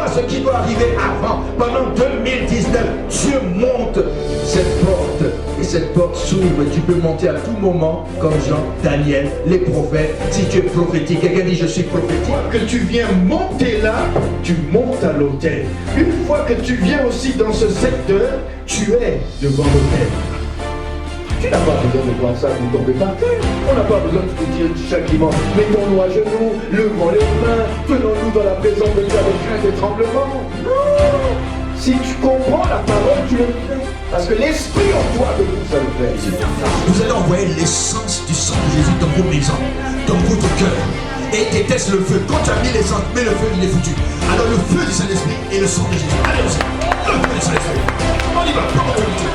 vois ce qui doit arriver avant. Pendant 2019, Dieu monte cette porte. Et cette porte s'ouvre. Tu peux monter à tout moment, comme Jean, Daniel, les prophètes. Si tu es prophétique, quelqu'un dit je suis prophétique. Une fois que tu viens monter là, tu montes à l'autel. Une fois que tu viens aussi dans ce secteur, tu es devant l'autel. Tu n'as pas besoin de voir ça pour tomber par terre. On n'a pas besoin de te dire chaque dimanche, mettons-nous à genoux, levons les mains, tenons-nous dans la présence de Dieu avec crainte et tremblement. Non. Si tu comprends la parole, tu le fais. Parce que l'esprit en toi de vous, ça le fait. Vous allez envoyer l'essence du sang de Jésus dans vos maisons, dans votre cœur. Et déteste le feu. Quand tu as mis l'essence, mais le feu, il est foutu. Alors le feu du Saint-Esprit et le sang de Jésus. Allez, le feu du Saint-Esprit. On y va, prends l'autorité.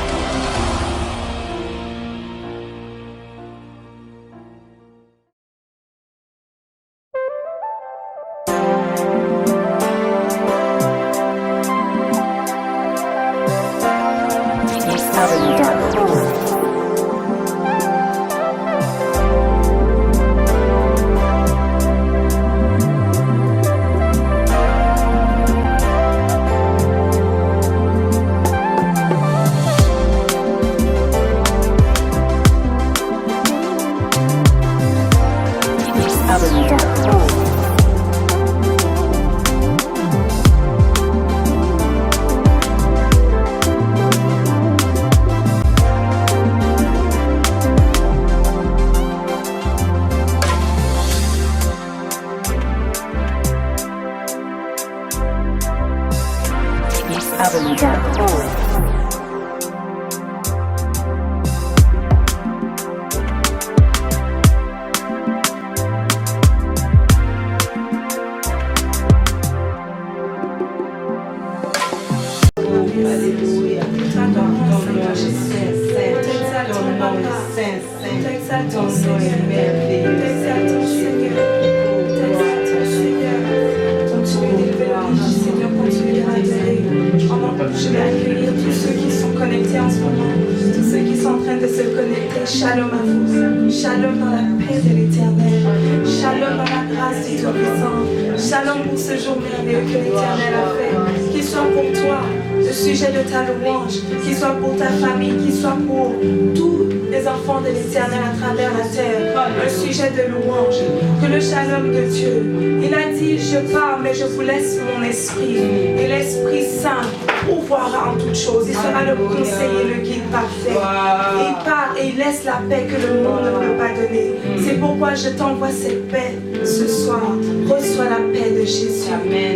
Je vais accueillir tous ceux qui sont connectés en ce moment, tous ceux qui sont en train de se connecter. Shalom à vous, shalom dans la paix de l'Éternel, shalom dans la grâce du Tout-Puissant, shalom pour ce jour merveilleux que l'Éternel a fait, qu'il soit pour toi le sujet de ta louange, qu'il soit pour ta famille, qu'il soit pour tous les enfants de l'Éternel à travers la terre, un sujet de louange, que le shalom de Dieu, il a dit je pars mais je vous laisse mon esprit, et l'Esprit Saint pourvoira en toutes choses, il sera le conseiller, le guide parfait, et il part et il laisse la paix que le monde ne peut pas donner. C'est pourquoi je t'envoie cette paix ce soir. Reçois la paix de Jésus,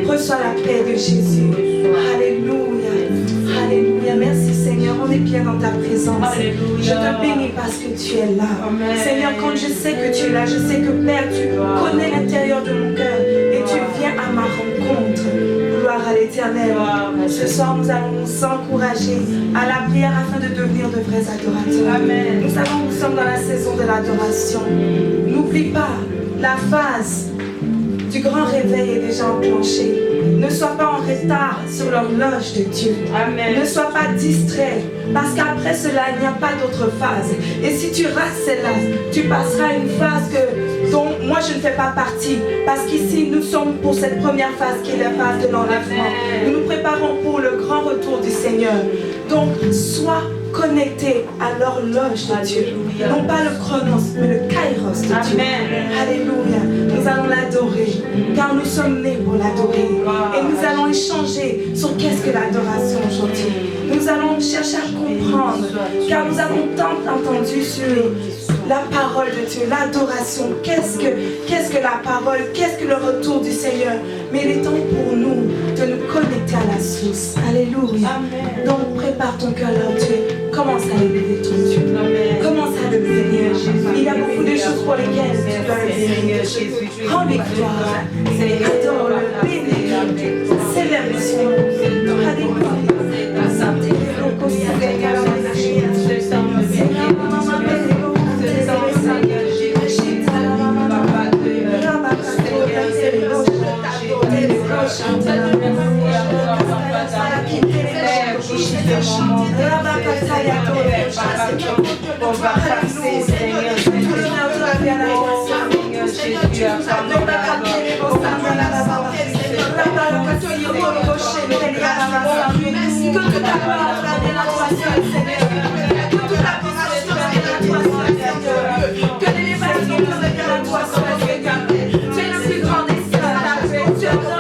reçois la paix de Jésus. Alléluia, alléluia, merci Seigneur, on est bien dans ta présence. Je te bénis parce que tu es là. Seigneur, quand je sais que tu es là, je sais que Père, tu connais l'intérieur de mon cœur et tu viens à ma rencontre. Gloire à l'Éternel. Ce soir, nous allons nous encourager à la prière afin de devenir de vrais adorateurs. Nous savons que nous sommes dans la saison de l'adoration. N'oublie pas, la phase du grand réveil est déjà enclenchée. Ne sois pas en retard sur l'horloge de Dieu. Amen. Ne sois pas distrait, parce qu'après cela, il n'y a pas d'autre phase. Et si tu rates celle-là, tu passeras à une phase dont moi je ne fais pas partie. Parce qu'ici, nous sommes pour cette première phase qui est la phase de l'enlèvement. Nous nous préparons pour le grand retour du Seigneur. Donc, sois connecté à l'horloge de Dieu. Non pas le chronos, mais le kairos de Dieu. Alléluia. Nous allons l'adorer, car nous sommes nés pour l'adorer. Et nous allons échanger sur qu'est-ce que l'adoration aujourd'hui. Nous allons chercher à comprendre, car nous avons tant entendu sur la parole de Dieu, l'adoration. Qu'est-ce que la parole? Qu'est-ce que le retour du Seigneur? Mais il est temps pour nous de nous connecter à la source. Alléluia. Donc prépare ton cœur à Dieu. Commence à élever ton Dieu. Commence à le bénir. Il y a beaucoup de choses pour lesquelles tu dois le bénir. Rends-lui gloire. Adore-le, bénis-le. Célèbre son nom. Alléluia. Que toute la gloire revienne à toi seul, Seigneur. Que toute la puissance revienne à toi seul, Seigneur. Que l'élévation revienne à toi seul, Seigneur. Tu es le plus grand des sœurs. Tu es notre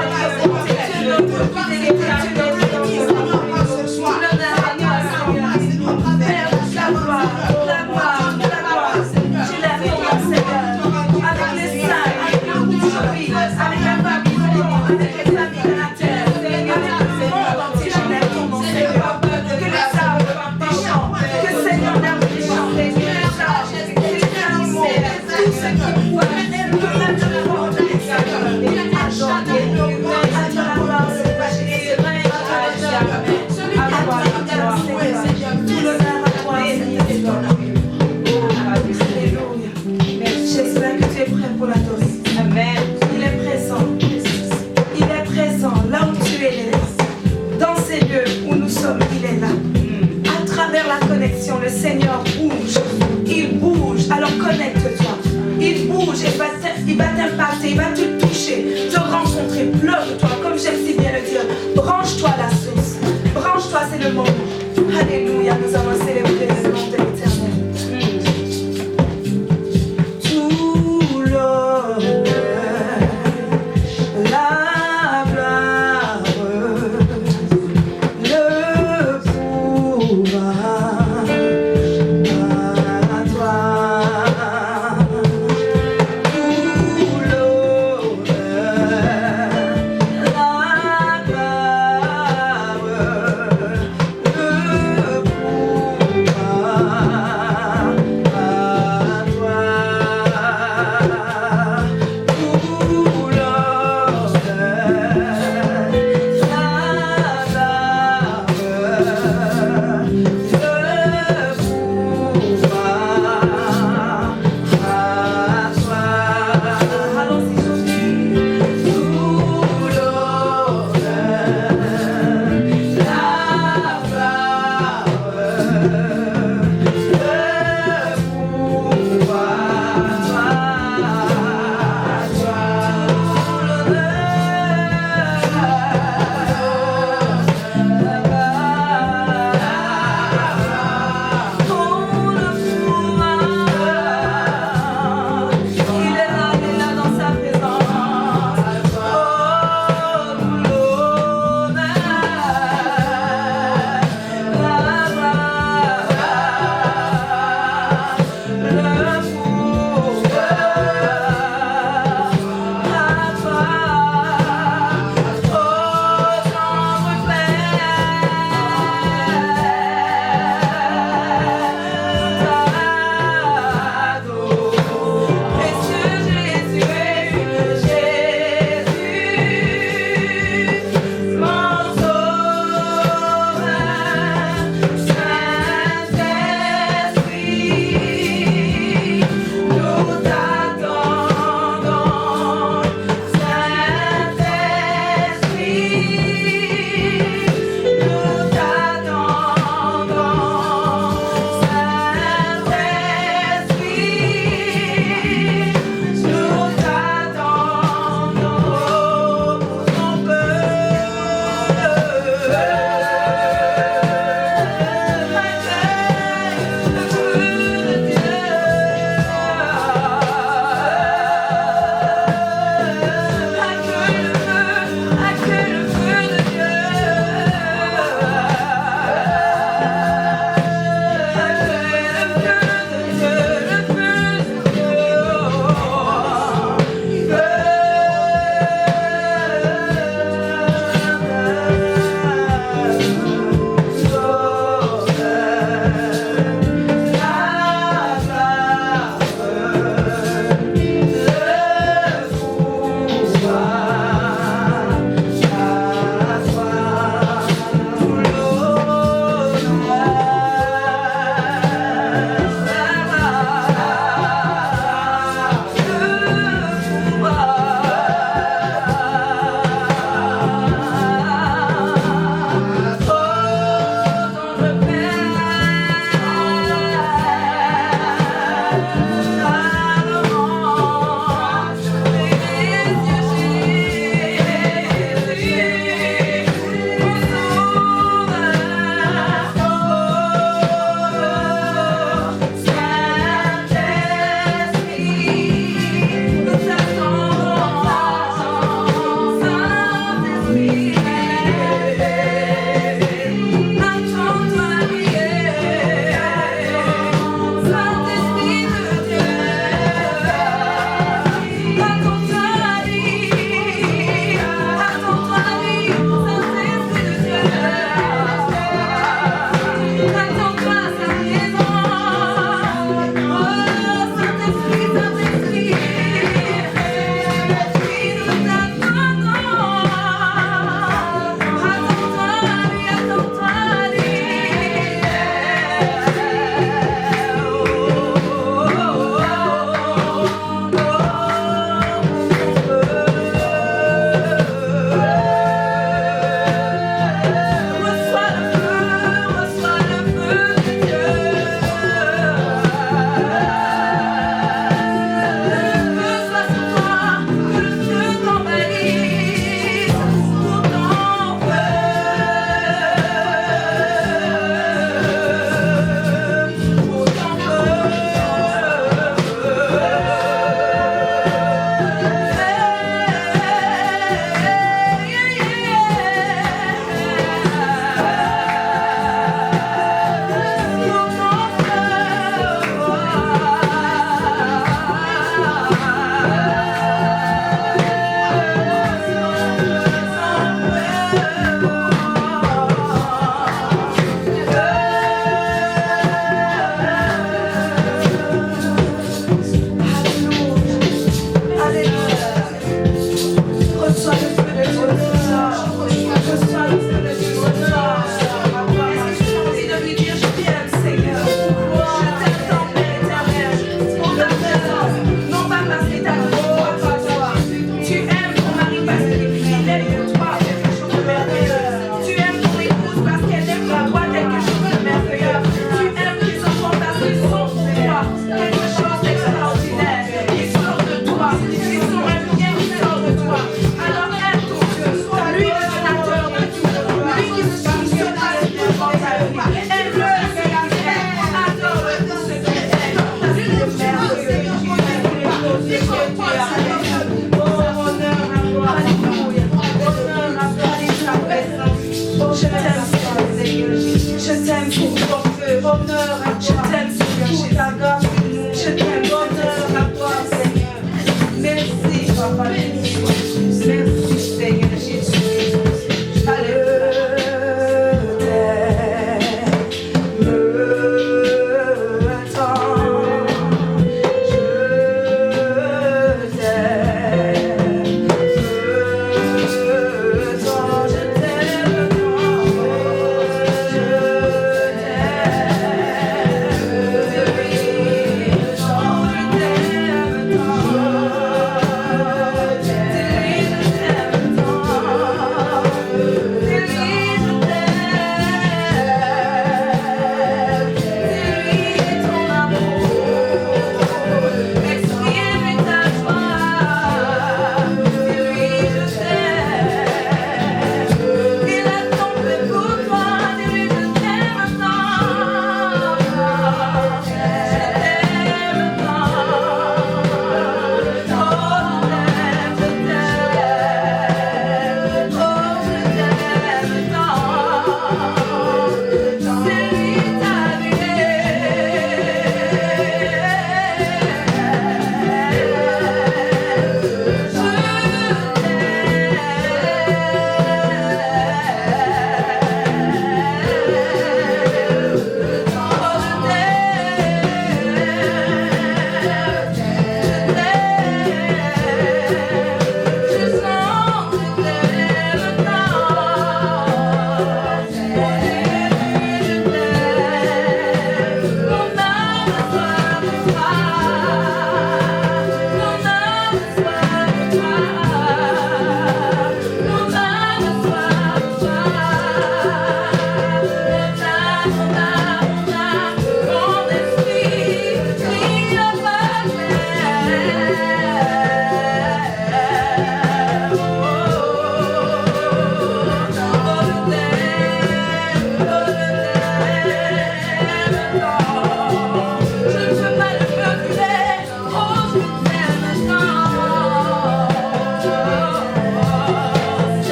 bonté, tu es notre fidélité, tu es notre amour. Tout l'honneur à toi, Seigneur. Père, la gloire, la gloire, la gloire. Tu lèves ton nom, Seigneur. Avec les saints, avec le groupe Jovi, avec la famille, avec les familles de la terre, avec le monde entier, je lève ton nom, Seigneur. Que les arbres des champs, que Seigneur l'herbe des champs, que les arbres, que les animaux, tout ce qui voit, que la demande des Seigneur, à toi la gloire, Seigneur, à toi la gloire, Seigneur, tout l'honneur à toi, Seigneur. Alléluia. J'espère que tu es prêt pour l'adorer. Amen. Il est présent. Il est présent là où tu es là. Dans ces lieux où nous sommes, il est là. À travers la connexion, le Seigneur bouge. Il bouge. Alors connecte-toi. Il bouge et il va t'impacter, il va te toucher, te rencontrer. Pleuve-toi, comme j'aime si bien le dire. Branche-toi à la source. Branche-toi, c'est le moment. Alléluia, nous allons célébrer le nom de l'Éternel. Tout l'honneur, la gloire, le pouvoir à toi. Tout l'honneur, la gloire, le pouvoir.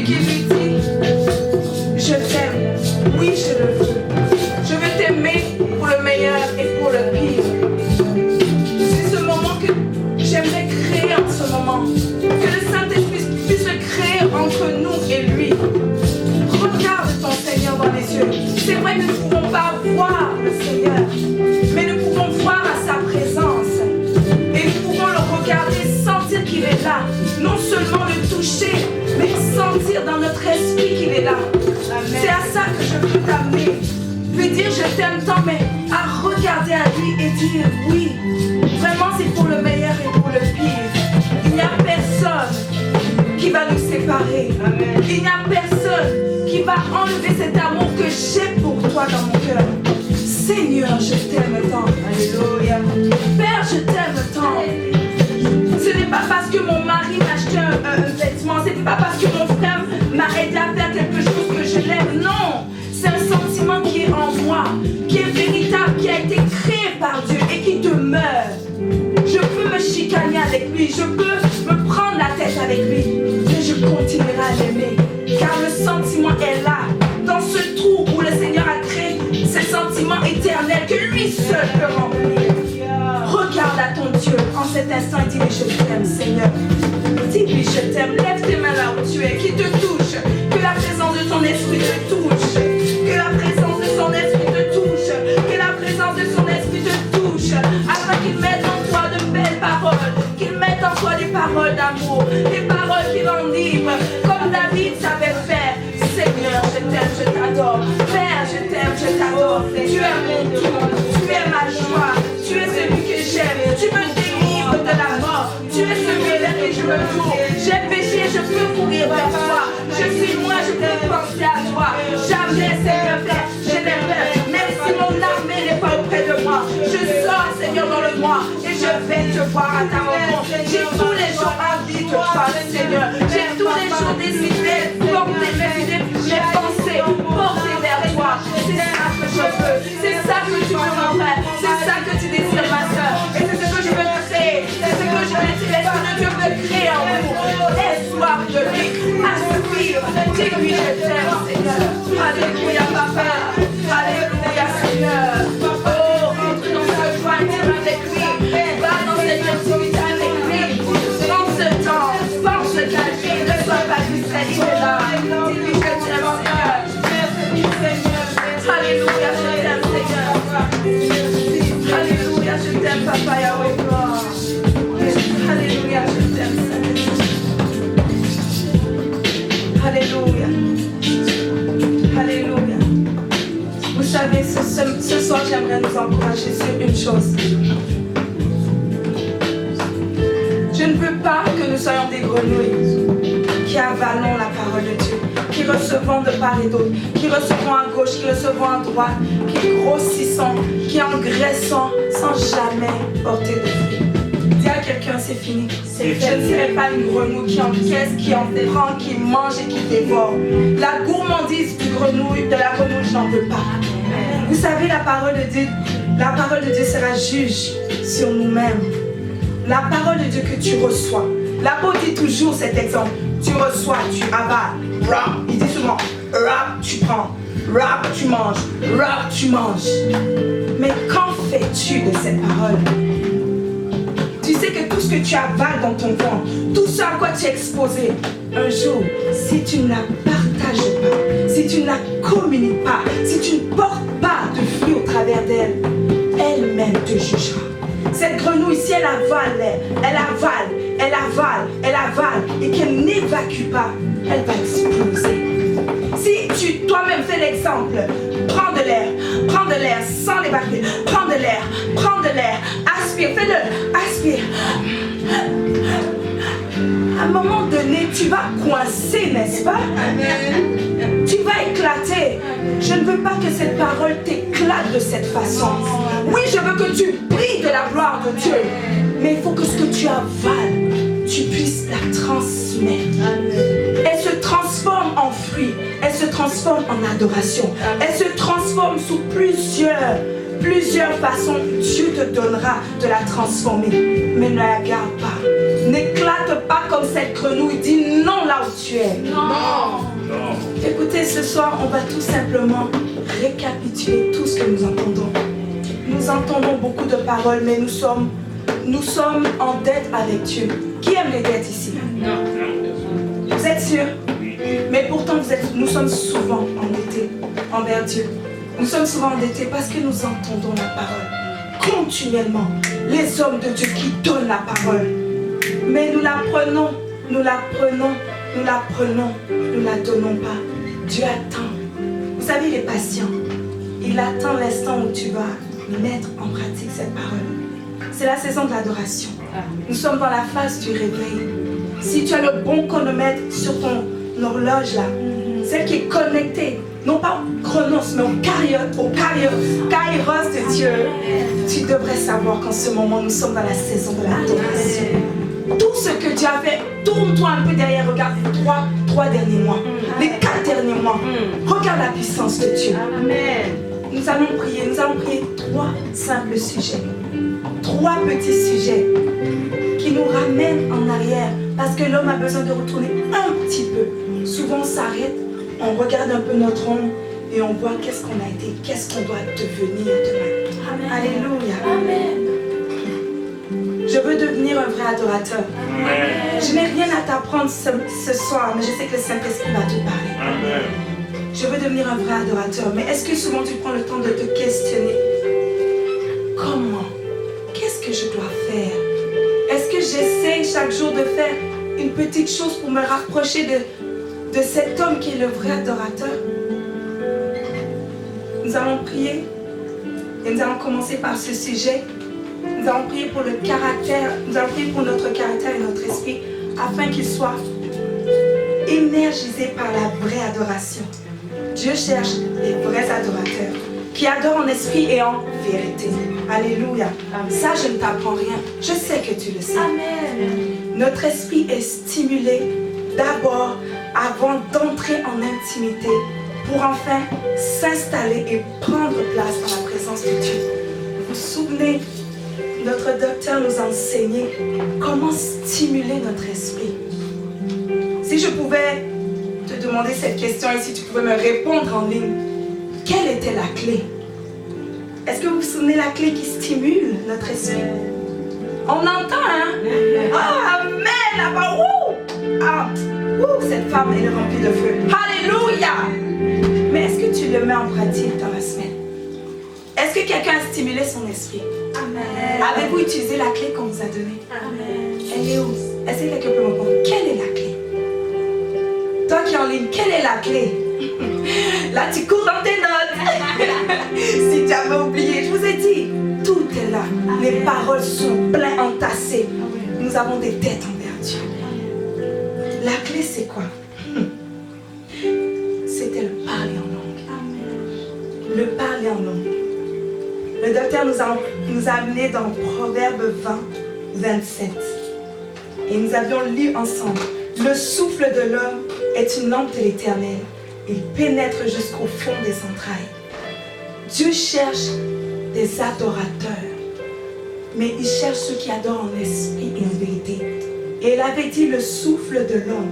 qui lui dit, je t'aime, oui je le veux. Je veux t'aimer pour le meilleur et pour le pire. C'est ce moment que j'aimerais créer en ce moment. Que le Saint-Esprit puisse le créer entre nous et lui. Regarde ton Seigneur dans les yeux. C'est vrai que nous ne pouvons pas voir le Seigneur, mais nous pouvons voir à sa présence. Et nous pouvons le regarder, sentir qu'il est là. Non seulement le toucher, mais sentir dans notre esprit qu'il est là. C'est à ça que je veux t'amener. Lui dire je t'aime tant, mais à regarder à lui et dire oui. Vraiment c'est pour le meilleur et pour le pire. Il n'y a personne qui va nous séparer. Amen. Il n'y a personne qui va enlever cet amour que j'ai pour toi dans mon cœur. Seigneur, je t'aime tant. Alléluia. Père, je t'aime tant. Ce n'est pas parce que mon mari m'a acheté un vêtement, ce n'est pas parce que mon frère m'a aidé à faire quelque chose que je l'aime. Non, c'est un sentiment qui est en moi, qui est véritable, qui a été créé par Dieu et qui demeure. Je peux me chicaner avec lui, je peux me prendre la tête avec lui, mais je continuerai à l'aimer, car le sentiment est là, dans ce trou où le Seigneur a créé ce sentiment éternel que lui seul peut remplir. Regarde à ton Dieu en cet instant et dis-lui je t'aime Seigneur. Dis-lui je t'aime, lève tes mains là où tu es, qui te touche, que la présence de ton esprit te touche, que la présence de son esprit te touche, que la présence de son esprit te touche, afin qu'il mette en toi de belles paroles, qu'il mette en toi des paroles d'amour, des paroles qui l'enivrent, comme David savait faire. Seigneur, je t'aime, je t'adore. Père, je t'aime, je t'adore. Tu es mon tout, tu es ma joie, tu es celui que j'aime, tu me délivres de la mort, tu es celui vers qui je me tourne. J'ai péché, je peux courir vers toi. Je suis loin, je peux penser à toi. Jamais, Seigneur, je n'ai peur. Même si mon armée n'est pas auprès de moi, je sors, Seigneur, dans le noir et je vais te voir à ta rencontre. J'ai tous les jours envie de toi, Seigneur. J'ai tous les jours décidé de porter mes pensées, porter vers toi. C'est ça que je veux. C'est ça que tu veux, mon frère. C'est ça que tu désires, ma soeur. Et c'est ce que je veux créer. C'est ce que je veux dire. L'Esprit de Dieu veut créer en vous. Aie soif de lui. Aspire. Dis-lui, je t'aime, Seigneur. Alléluia, papa. Alléluia, Seigneur. Oh, entre dans ce joie intime avec lui. Va dans cette intimité avec lui. Prends ce temps. Pense qu'à lui. Ne sois pas distrait. Il est là. Dis-lui, je t'aime, Seigneur. Alléluia, je t'aime, Seigneur. Alléluia, je t'aime, Papa Yahweh. Alléluia, je t'aime, Seigneur. Alléluia. Alléluia. Vous savez, ce soir, j'aimerais nous encourager sur une chose. Je ne veux pas que nous soyons des grenouilles qui avalons la parole de Dieu, qui recevons de part et d'autre, qui recevons à gauche, qui recevons à droite, qui grossissons, qui engraissons sans jamais porter de fruits. Dis à quelqu'un, c'est fini. Je ne serai pas une grenouille qui encaisse, qui en prend, qui mange et qui dévore. La gourmandise de la grenouille, je n'en veux pas. Vous savez, la parole de Dieu sera juge sur nous-mêmes. La parole de Dieu que tu reçois. L'apôtre dit toujours cet exemple. Tu reçois, tu avales. Rap, il dit souvent, rap, tu prends. Rap, tu manges. Rap, tu manges. Mais qu'en fais-tu de cette parole? Tu sais que tout ce que tu avales dans ton ventre, tout ce à quoi tu es exposé, un jour, si tu ne la partages pas, si tu ne la communiques pas, si tu ne portes pas de fruits au travers d'elle, elle-même te jugera. Cette grenouille, si elle avale, et qu'elle n'évacue pas, elle va exploser. Si tu toi-même fais l'exemple, prends de l'air sans l'évacuer, prends de l'air, aspire, fais-le, aspire. À un moment donné, tu vas coincer, n'est-ce pas? Amen. Tu vas éclater. Je ne veux pas que cette parole t'éclate de cette façon. Oui, je veux que tu brilles de la gloire de Dieu. Mais il faut que ce que tu avales, tu puisses la transmettre. Amen. Elle se transforme en fruit. Elle se transforme en adoration. Elle se transforme sous plusieurs façons. Dieu te donnera de la transformer. Mais ne la garde pas. N'éclate pas comme cette grenouille. Dis non là où tu es. Non. Écoutez, ce soir, on va tout simplement récapituler tout ce que nous entendons. Nous entendons beaucoup de paroles, mais nous sommes en dette avec Dieu. Qui aime les dettes ici? Non. Vous êtes sûr? Mais pourtant, nous sommes souvent endettés envers Dieu. Nous sommes souvent endettés parce que nous entendons la parole continuellement. Les hommes de Dieu qui donnent la parole. Mais nous la prenons, nous la donnons pas. Dieu attend. Vous savez, il est patient. Il attend l'instant où tu vas mettre en pratique cette parole. C'est la saison de l'adoration. Nous sommes dans la phase du réveil. Si tu as le bon chronomètre sur ton horloge là, celle qui est connectée, non pas au chronos, mais au kairos de Dieu, tu devrais savoir qu'en ce moment, nous sommes dans la saison de l'adoration. Tout ce que Dieu a fait, tourne-toi un peu derrière, regarde les trois derniers mois, les 4 derniers mois. Regarde la puissance de Dieu. Amen. Nous allons prier 3 simples sujets. 3 petits sujets qui nous ramènent en arrière parce que l'homme a besoin de retourner un petit peu. Souvent on s'arrête, on regarde un peu notre ombre et on voit qu'est-ce qu'on a été, qu'est-ce qu'on doit devenir demain. Amen. Alléluia. Amen. Je veux devenir un vrai adorateur. Amen. Je n'ai rien à t'apprendre ce soir, mais je sais que le Saint-Esprit va te parler. Amen. Je veux devenir un vrai adorateur, mais est-ce que souvent tu prends le temps de te questionner? Comment? Qu'est-ce que je dois faire? Est-ce que j'essaie chaque jour de faire une petite chose pour me rapprocher de cet homme qui est le vrai adorateur? Nous allons prier et nous allons commencer par ce sujet. Nous allons prier pour le caractère, nous allons prier pour notre caractère et notre esprit afin qu'il soit énergisé par la vraie adoration. Dieu cherche les vrais adorateurs qui adorent en esprit et en vérité. Alléluia. Ça, je ne t'apprends rien. Je sais que tu le sais. Amen. Notre esprit est stimulé d'abord avant d'entrer en intimité pour enfin s'installer et prendre place dans la présence de Dieu. Vous vous souvenez, notre docteur nous a enseigné comment stimuler notre esprit. Si je pouvais te demander cette question et si tu pouvais me répondre en ligne, quelle était la clé? Est-ce que vous vous souvenez la clé qui stimule notre esprit? On entend, hein? Ah, amen! Là-bas, wouh! Ah, wouh! Cette femme, elle est remplie de feu. Alléluia! Mais est-ce que tu le mets en pratique dans la semaine? Est-ce que quelqu'un a stimulé son esprit? Amen. Avez-vous utilisé la clé qu'on vous a donnée? Amen. Elle est où? Est-ce que quelqu'un peut me répondre? Quelle est la clé? Toi qui es en ligne, quelle est la clé? Là, tu cours dans tes notes. Si tu avais oublié, je vous ai dit, tout est là. Les paroles sont pleines, entassées. Nous avons des têtes envers Dieu. La clé, c'est quoi? C'était le parler en langue. Le parler en langue. Le docteur nous a amené dans Proverbe 20, 27. Et nous avions lu ensemble. Le souffle de l'homme est une lampe de l'Éternel. Il pénètre jusqu'au fond des entrailles. Dieu cherche des adorateurs. Mais il cherche ceux qui adorent en esprit et en vérité. Et il avait dit le souffle de l'homme.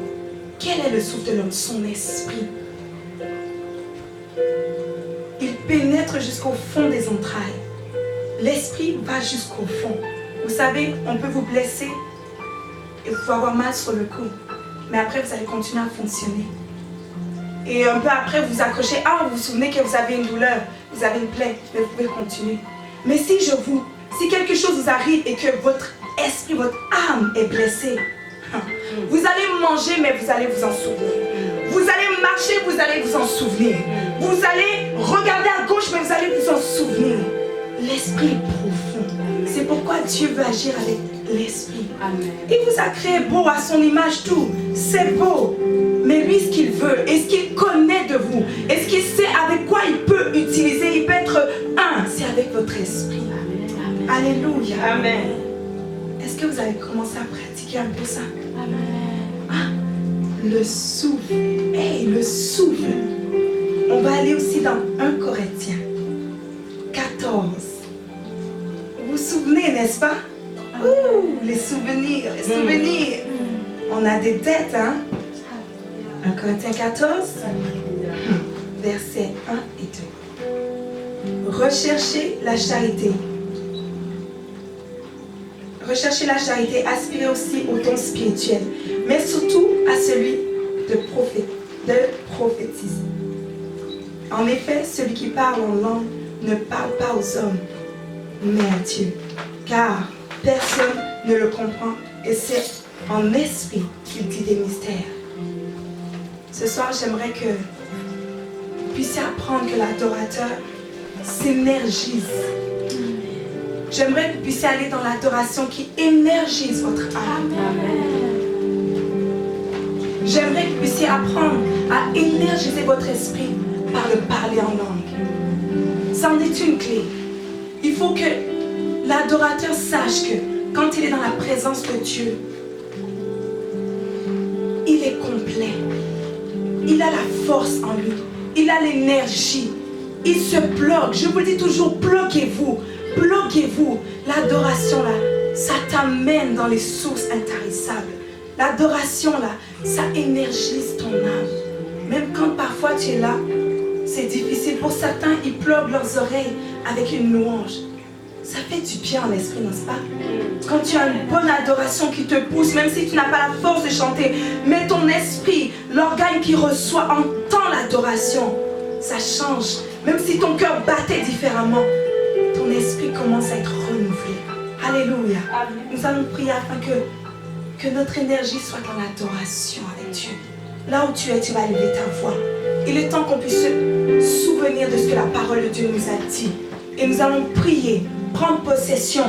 Quel est le souffle de l'homme? Son esprit. Il pénètre jusqu'au fond des entrailles. L'esprit va jusqu'au fond. Vous savez, on peut vous blesser et vous pouvez avoir mal sur le cou. Mais après, vous allez continuer à fonctionner. Et un peu après, vous accrochez. Ah, vous vous souvenez que vous avez une douleur, vous avez une plaie, mais vous pouvez continuer. Mais si quelque chose vous arrive et que votre esprit, votre âme est blessée, vous allez manger, mais vous allez vous en souvenir. Vous allez marcher, vous allez vous en souvenir. Vous allez regarder à gauche, mais vous allez vous en souvenir. L'esprit est profond. C'est pourquoi Dieu veut agir avec l'esprit. Amen. Il vous a créé beau à son image, tout. C'est beau. Mais lui, ce qu'il veut, et ce qu'il connaît de vous, et ce qu'il sait avec quoi il peut utiliser, il peut être un, c'est avec votre esprit. Amen. Alléluia. Amen. Est-ce que vous avez commencé à pratiquer un peu ça? Amen. Ah, le souffle. Hey, le souffle. On va aller aussi dans 1 Corinthiens 14. Vous vous souvenez, n'est-ce pas? Ouh, les souvenirs. les souvenirs. On a des dettes, hein? 1 Corinthiens 14, versets 1 et 2. Recherchez la charité. Recherchez la charité, aspirez aussi au don spirituel, mais surtout à celui de prophétiser. En effet, celui qui parle en langue ne parle pas aux hommes, mais à Dieu, car personne ne le comprend et c'est en esprit qu'il dit des mystères. Ce soir, j'aimerais que vous puissiez apprendre que l'adorateur s'énergise. J'aimerais que vous puissiez aller dans l'adoration qui énergise votre âme. J'aimerais que vous puissiez apprendre à énergiser votre esprit par le parler en langue. Ça en est une clé. Il faut que l'adorateur sache que quand il est dans la présence de Dieu, il est complet. Il a la force en lui. Il a l'énergie. Il se bloque. Je vous le dis toujours, bloquez-vous. Bloquez-vous. L'adoration, là, ça t'amène dans les sources intarissables. L'adoration, là, ça énergise ton âme. Même quand parfois tu es là, c'est difficile. Pour certains, ils bloquent leurs oreilles avec une louange. Ça fait du bien en l'esprit, n'est-ce pas? Quand tu as une bonne adoration qui te pousse, même si tu n'as pas la force de chanter, mais ton esprit, l'organe qui reçoit, entend l'adoration, ça change. Même si ton cœur battait différemment, ton esprit commence à être renouvelé. Alléluia. Nous allons prier afin que notre énergie soit dans l'adoration avec Dieu. Là où tu es, tu vas lever ta voix. Il est temps qu'on puisse se souvenir de ce que la parole de Dieu nous a dit. Et nous allons prier, prendre possession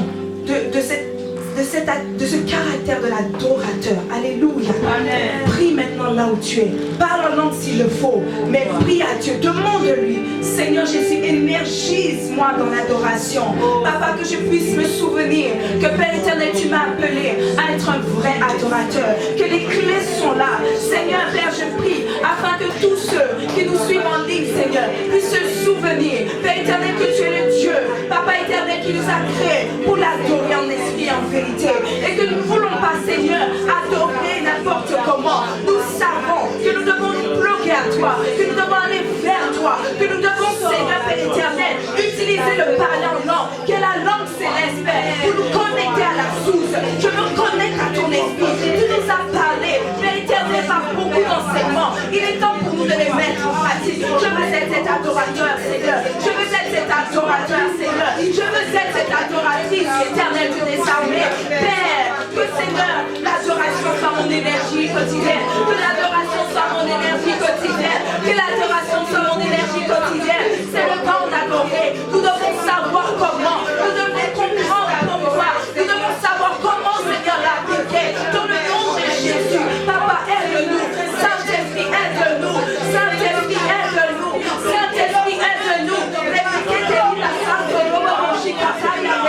de ce caractère de l'adorateur. Alléluia. Amen. Prie maintenant là où tu es. Parle en langue s'il le faut. Mais prie à Dieu. Demande-lui. Seigneur Jésus, énergise-moi dans l'adoration. Papa, que je puisse me souvenir que Père éternel, tu m'as appelé à être un vrai adorateur. Que les clés sont là. Seigneur Père, je prie afin que tous ceux qui nous suivent en ligne, Seigneur, puissent se souvenir. Père éternel, que tu es le Dieu. Papa éternel, qui nous a créés pour l'adorer en esprit et en vérité. Et que nous ne voulons pas, Seigneur, adorer n'importe comment. Nous savons que nous devons nous bloquer à toi, que nous devons aller vers toi, que nous devons, Seigneur Père éternel, utiliser le parler en langue, qui est la langue céleste, Père, pour nous connecter à la source. Je me connecte à ton esprit. Tu nous as parlé, Père éternel, par beaucoup d'enseignements. Il est temps pour nous de les mettre en pratique. Je veux être cet adorateur, Seigneur. Je veux être cet adorateur, Seigneur. Je veux être cette adoratrice éternelle de tes armées. Père, que Seigneur, l'adoration soit mon énergie quotidienne. Que l'adoration soit mon énergie quotidienne. Que l'adoration soit mon énergie quotidienne. C'est le temps d'adorer. Nous devons savoir comment. Nous devons comprendre pourquoi. Nous devons savoir comment, Seigneur, l'appliquer. Dans le nom de Jésus. Papa, aide-nous. Saint-Esprit, aide-nous. Saint-Esprit, aide-nous. Saint-Esprit, aide-nous. Répliquez tes vies à Saint-Esprit.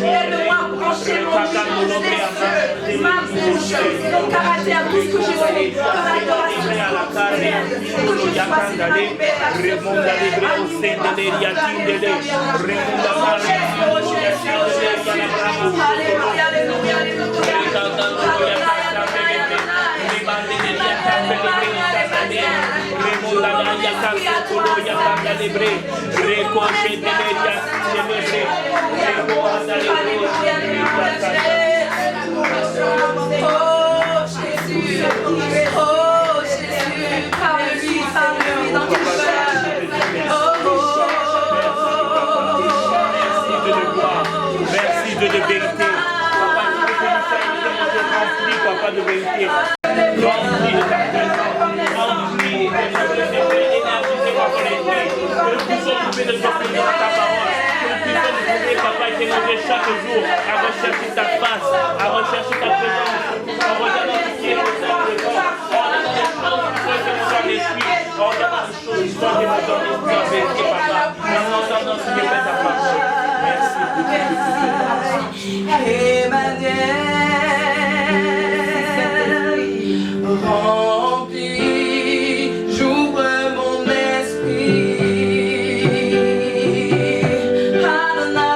Aide-moi à brancher mon yeux, ma bouche, mon caractère, tout ce que je suis dans l'adoration. Que je sois animé par ce Alléluia, alléluia, oh Jésus, parle-lui dans tes cœurs. Merci de vérité. pas de vérité. Remplis de ta présence. Remplis de l'énergie de ma connectée. Que nous puissions trouver de sortir dans ta parole. Que nous puissions trouver, papa, et t'élever chaque jour à rechercher ta face, à rechercher ta présence. En regardant ce qui est au sein de corps. En regardant les choses qui sont écrites dans l'esprit. En regardant les choses qui sont écrites dans l'esprit en vérité, papa. En entendant ce qui est fait ta parole. Merci. Remplis, j'ouvre mon esprit. Adonai,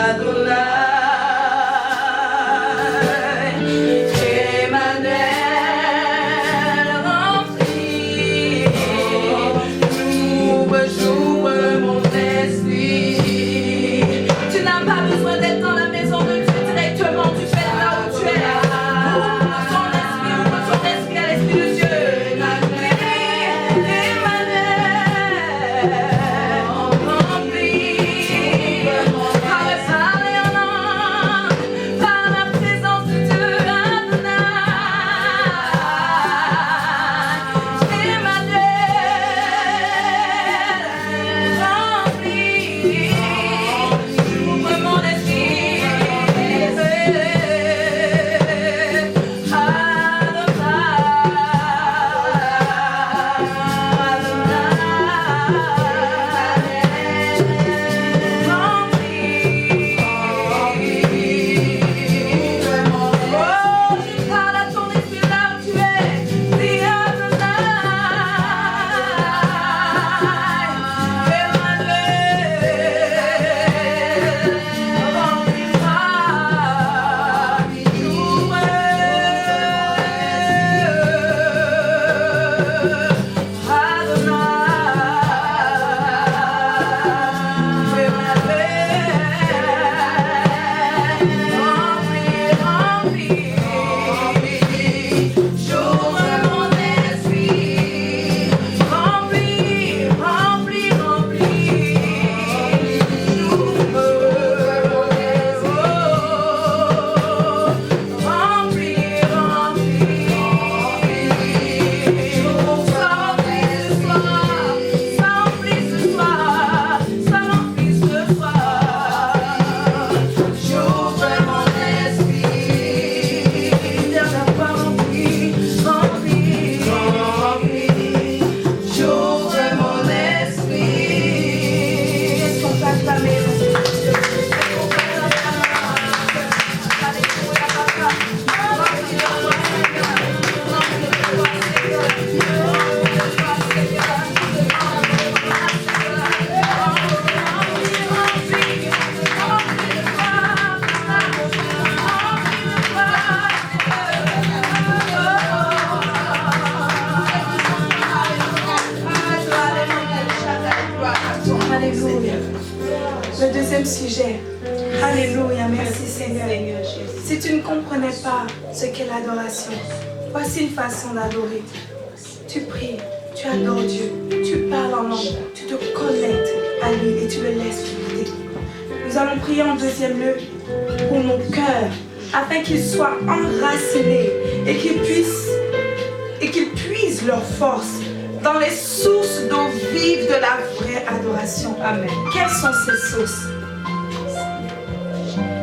Adonai, Emmanuel, remplis, j'ouvre mon esprit. Tu n'as pas besoin d'être dans la maison de Dieu directement, tu fais là où tu es. Le deuxième sujet. Alléluia, merci Seigneur. Si tu ne comprenais pas ce qu'est l'adoration, voici une façon d'adorer. Tu pries, tu adores Dieu, tu parles en langue, tu te connectes à lui et tu le laisses guider. Nous allons prier en deuxième lieu pour nos cœurs, afin qu'ils soient enracinés et qu'ils puisent leur force dans les sources d'eau vive de la vraie adoration. Amen. Quelles sont ces sources?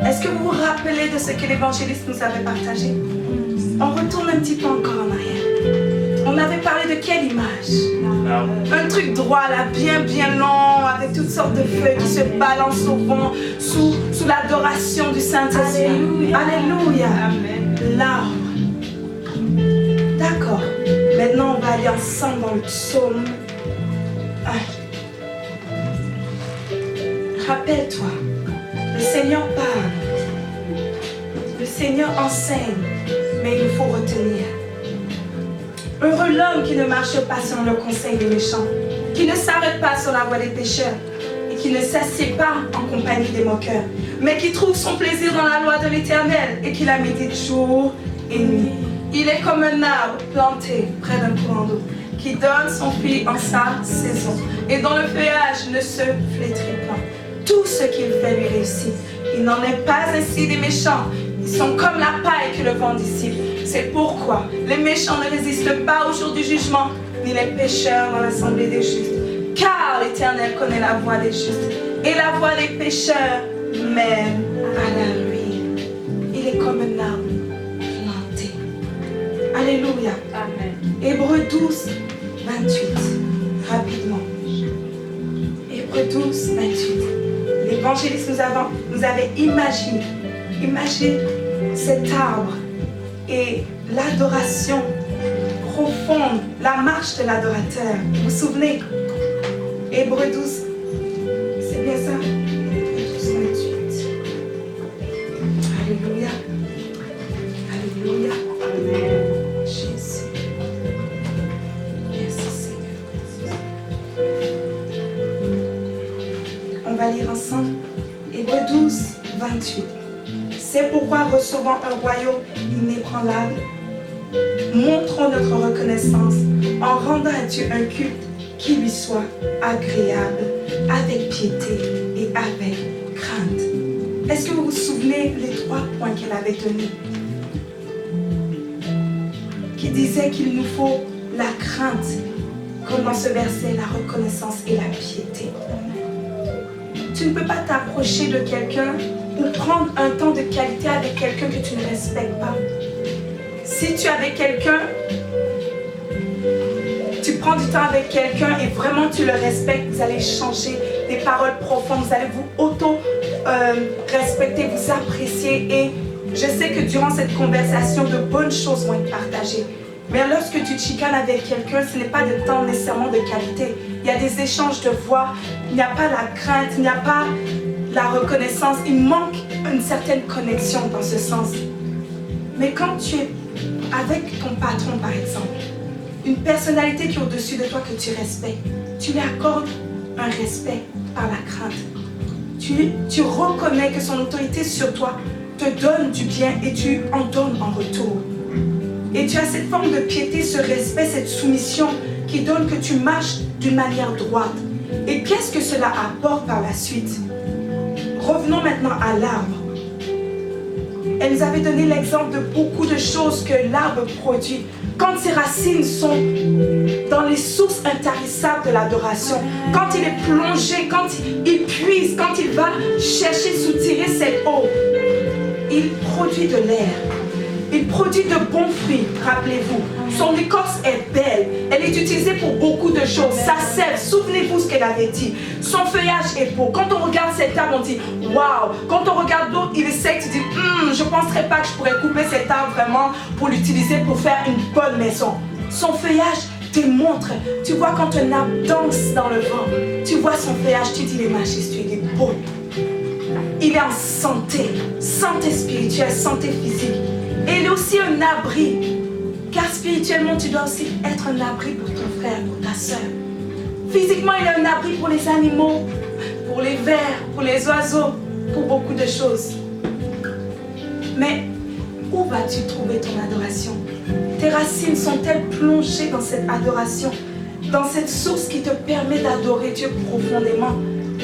Est-ce que vous vous rappelez de ce que l'évangéliste nous avait partagé? On retourne un petit peu encore en arrière. On avait parlé de quelle image? Un truc droit là, bien long, avec toutes sortes de feuilles qui se balancent au vent sous l'adoration du Saint-Esprit. Alléluia. Alléluia. Amen. L'arbre. D'accord. Maintenant, on va aller ensemble dans le psaume 1. Rappelle-toi, le Seigneur parle, le Seigneur enseigne, mais il faut retenir. Heureux l'homme qui ne marche pas selon le conseil des méchants, qui ne s'arrête pas sur la voie des pécheurs et qui ne s'assied pas en compagnie des moqueurs, mais qui trouve son plaisir dans la loi de l'Éternel et qui la médite jour et nuit. Il est comme un arbre planté près d'un courant d'eau, qui donne son fruit en sa saison et dont le feuillage ne se flétrit pas. Tout ce qu'il fait lui réussit. Il n'en est pas ainsi des méchants. Ils sont comme la paille que le vent dissipe. C'est pourquoi les méchants ne résistent pas au jour du jugement, ni les pécheurs dans l'assemblée des justes. Car l'Éternel connaît la voie des justes, et la voie des pécheurs mène à la ruine. Il est comme un arbre planté. Alléluia. Amen. Hébreux 12, 28. Rapidement. Hébreux 12, 28. L'évangéliste nous avait imaginé cet arbre et l'adoration profonde, la marche de l'adorateur. Vous vous souvenez? Hébreux 12, c'est bien ça? Hébreux 12, 28. Alléluia. Alléluia. Amen. Jésus. Merci Seigneur. On va lire ensemble. Hébreux 12, 28. C'est pourquoi, recevant un royaume inébranlable, montrons notre reconnaissance en rendant à Dieu un culte qui lui soit agréable, avec piété et avec crainte. Est-ce que vous vous souvenez les 3 points qu'elle avait donnés? Qui disaient qu'il nous faut la crainte, comme dans ce verset, la reconnaissance et la piété. Tu ne peux pas t'approcher de quelqu'un ou prendre un temps de qualité avec quelqu'un que tu ne respectes pas. Si tu es avec quelqu'un, tu prends du temps avec quelqu'un et vraiment tu le respectes, vous allez échanger des paroles profondes, vous allez vous auto-respecter, vous apprécier. Et je sais que durant cette conversation, de bonnes choses vont être partagées. Mais lorsque tu te chicanes avec quelqu'un, ce n'est pas de temps nécessairement de qualité. Il y a des échanges de voix, il n'y a pas la crainte, il n'y a pas la reconnaissance, il manque une certaine connexion dans ce sens. Mais quand tu es avec ton patron par exemple, une personnalité qui est au-dessus de toi que tu respectes, tu lui accordes un respect par la crainte. Tu reconnais que son autorité sur toi te donne du bien et tu en donnes en retour. Et tu as cette forme de piété, ce respect, cette soumission qui donne que tu marches d'une manière droite. Et qu'est-ce que cela apporte par la suite? Revenons maintenant à l'arbre. Elle nous avait donné l'exemple de beaucoup de choses que l'arbre produit. Quand ses racines sont dans les sources intarissables de l'adoration, quand il est plongé, quand il puise, quand il va chercher, soutirer cette eau, il produit de l'air. Il produit de bons fruits, rappelez-vous. Son écorce est belle. Elle est utilisée pour beaucoup de choses. Sa sève, souvenez-vous ce qu'elle avait dit. Son feuillage est beau. Quand on regarde cet arbre, on dit waouh. Quand on regarde l'autre, il est sec, tu dis je ne penserais pas que je pourrais couper cet arbre vraiment pour l'utiliser pour faire une bonne maison. Son feuillage démontre. Tu vois quand un arbre danse dans le vent, tu vois son feuillage, tu dis il est majestueux, il est beau. Il est en santé, santé spirituelle, santé physique. Et il est aussi un abri. Car spirituellement, tu dois aussi être un abri pour ton frère, pour ta soeur. Physiquement, il est un abri pour les animaux, pour les vers, pour les oiseaux, pour beaucoup de choses. Mais où vas-tu trouver ton adoration? Tes racines sont-elles plongées dans cette adoration, dans cette source qui te permet d'adorer Dieu profondément?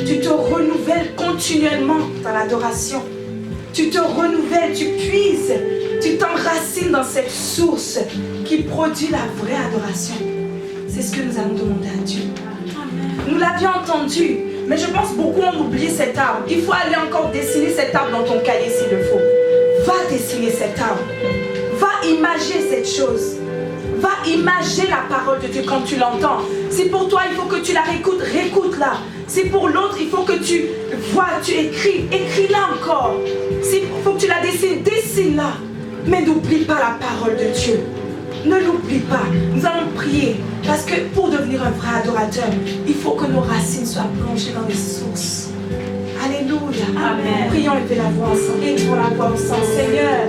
Tu te renouvelles continuellement dans l'adoration. Tu te renouvelles, tu puises. Tu t'enracines dans cette source qui produit la vraie adoration. C'est ce que nous allons demander à Dieu. Nous l'avions entendu, mais je pense beaucoup ont oublié cet arbre. Il faut aller encore dessiner cet arbre dans ton cahier s'il le faut. Va dessiner cet arbre. Va imager cette chose. Va imager la parole de Dieu quand tu l'entends. Si pour toi il faut que tu la réécoutes, réécoute-la. Si pour l'autre il faut que tu vois, tu écris, écris-la encore. S'il faut que tu la dessines, dessine-la. Mais n'oublie pas la parole de Dieu. Ne l'oublie pas. Nous allons prier. Parce que pour devenir un vrai adorateur, il faut que nos racines soient plongées dans les sources. Alléluia. Amen. Prions et la voix ensemble. Élevons la voix ensemble. Seigneur,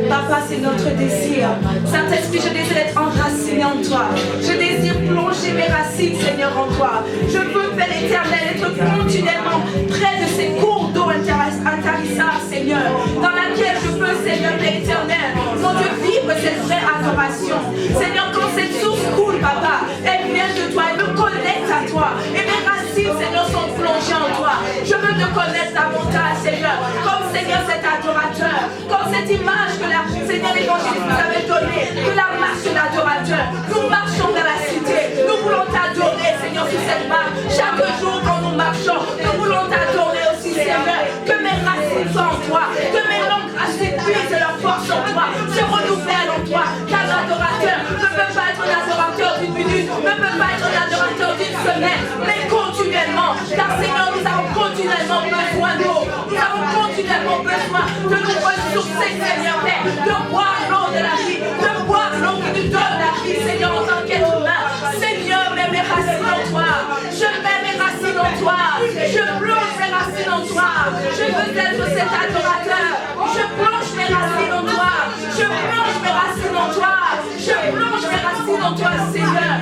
Papa, c'est notre désir. Saint-Esprit, je désire être enraciné en toi. Je désire plonger mes racines, Seigneur, en toi. Je veux, Père éternel, être continuellement près de ces cours d'eau intarissables, Seigneur, dans laquelle je peux, Seigneur, Père éternel, mon Dieu, vivre cette vraie adoration. Seigneur, quand cette source coule, Papa, elle vient de toi, elle me connecte à toi. Et mes racines, Seigneur, sont plongées en toi. Je veux te connaître davantage, Seigneur, comme Seigneur, cet adorateur. Comme cette image que la Seigneur l'évangéliste nous avait donnée, que la marche de l'adorateur. Nous marchons dans la cité. Nous voulons t'adorer, Seigneur, sur cette marche. Chaque jour quand nous marchons, nous voulons t'adorer aussi, Seigneur. Que mes racines soient en toi, que mes langues racines puissent leur force en toi, se renouvellent en toi. Car l'adorateur ne peut pas être un adorateur d'une minute, ne peut pas être un adorateur d'une semaine, mais continuellement. Car Seigneur, nous avons continuellement besoin d'eau. Nous avons continuellement besoin de nous ressourcer, Seigneur, de boire l'eau de la vie, de boire l'eau qui nous donne la vie, Seigneur, en tant qu'être humain. Seigneur, mets mes racines en toi. Je mets mes racines en toi. Je plonge mes racines en toi. Je veux être cet adorateur. Je plonge mes racines en toi. Je plonge mes racines en toi. Je plonge mes racines en toi, Seigneur.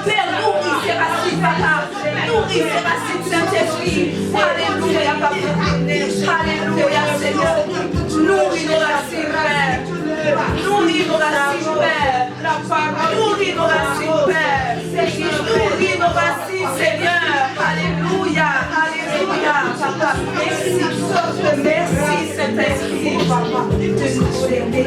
Père, nourris ces racines, Papa. Nourris ces racines, Saint-Esprit. Alléluia, Papa. Alléluia, Seigneur. Nourris nos racines, Père. Nourris nos racines, Père. Nourris nos racines, Père. Nourris nos racines, Seigneur. Alléluia, Alléluia, Papa. Merci, merci, Saint-Esprit, Papa. De nous aider.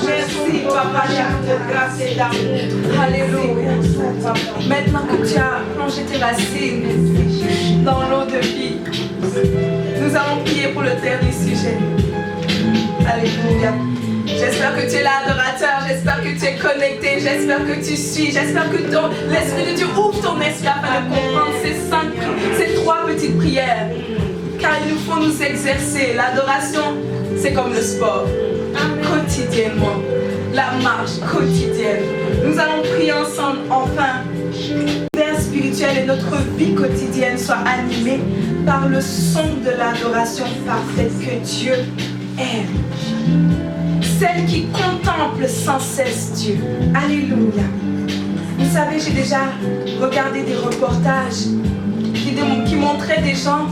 Merci, Papa, grâce et d'amour. Alléluia. Maintenant que tu as plongé tes racines dans l'eau de vie, nous allons prier pour le dernier sujet. Alléluia. J'espère que tu es l'adorateur, j'espère que tu es connecté, j'espère que tu suis, j'espère que l'Esprit de Dieu ouvre ton esprit afin de comprendre ces trois petites prières. Car il nous faut nous exercer. L'adoration, c'est comme le sport. Quotidiennement. La marche quotidienne. Nous allons prier ensemble, enfin. L'univers spirituel et notre vie quotidienne soient animés par le son de l'adoration parfaite que Dieu aime. Celle qui contemple sans cesse Dieu. Alléluia. Vous savez, j'ai déjà regardé des reportages qui montraient des gens,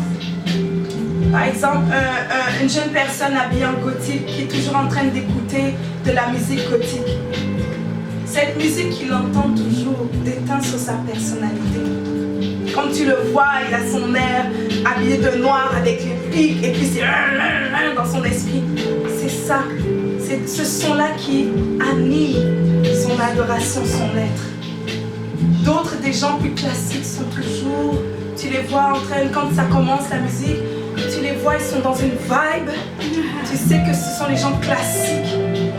par exemple, une jeune personne habillée en gothique qui est toujours en train d'écouter de la musique gothique. Cette musique qu'il entend toujours déteint sur sa personnalité. Comme tu le vois, il a son air habillé de noir avec les pics et puis c'est dans son esprit. C'est ça. C'est ce son-là qui anime son adoration, son être. D'autres, des gens plus classiques, sont toujours, tu les vois en train, quand ça commence la musique, tu les vois, ils sont dans une vibe. Tu sais que ce sont les gens classiques.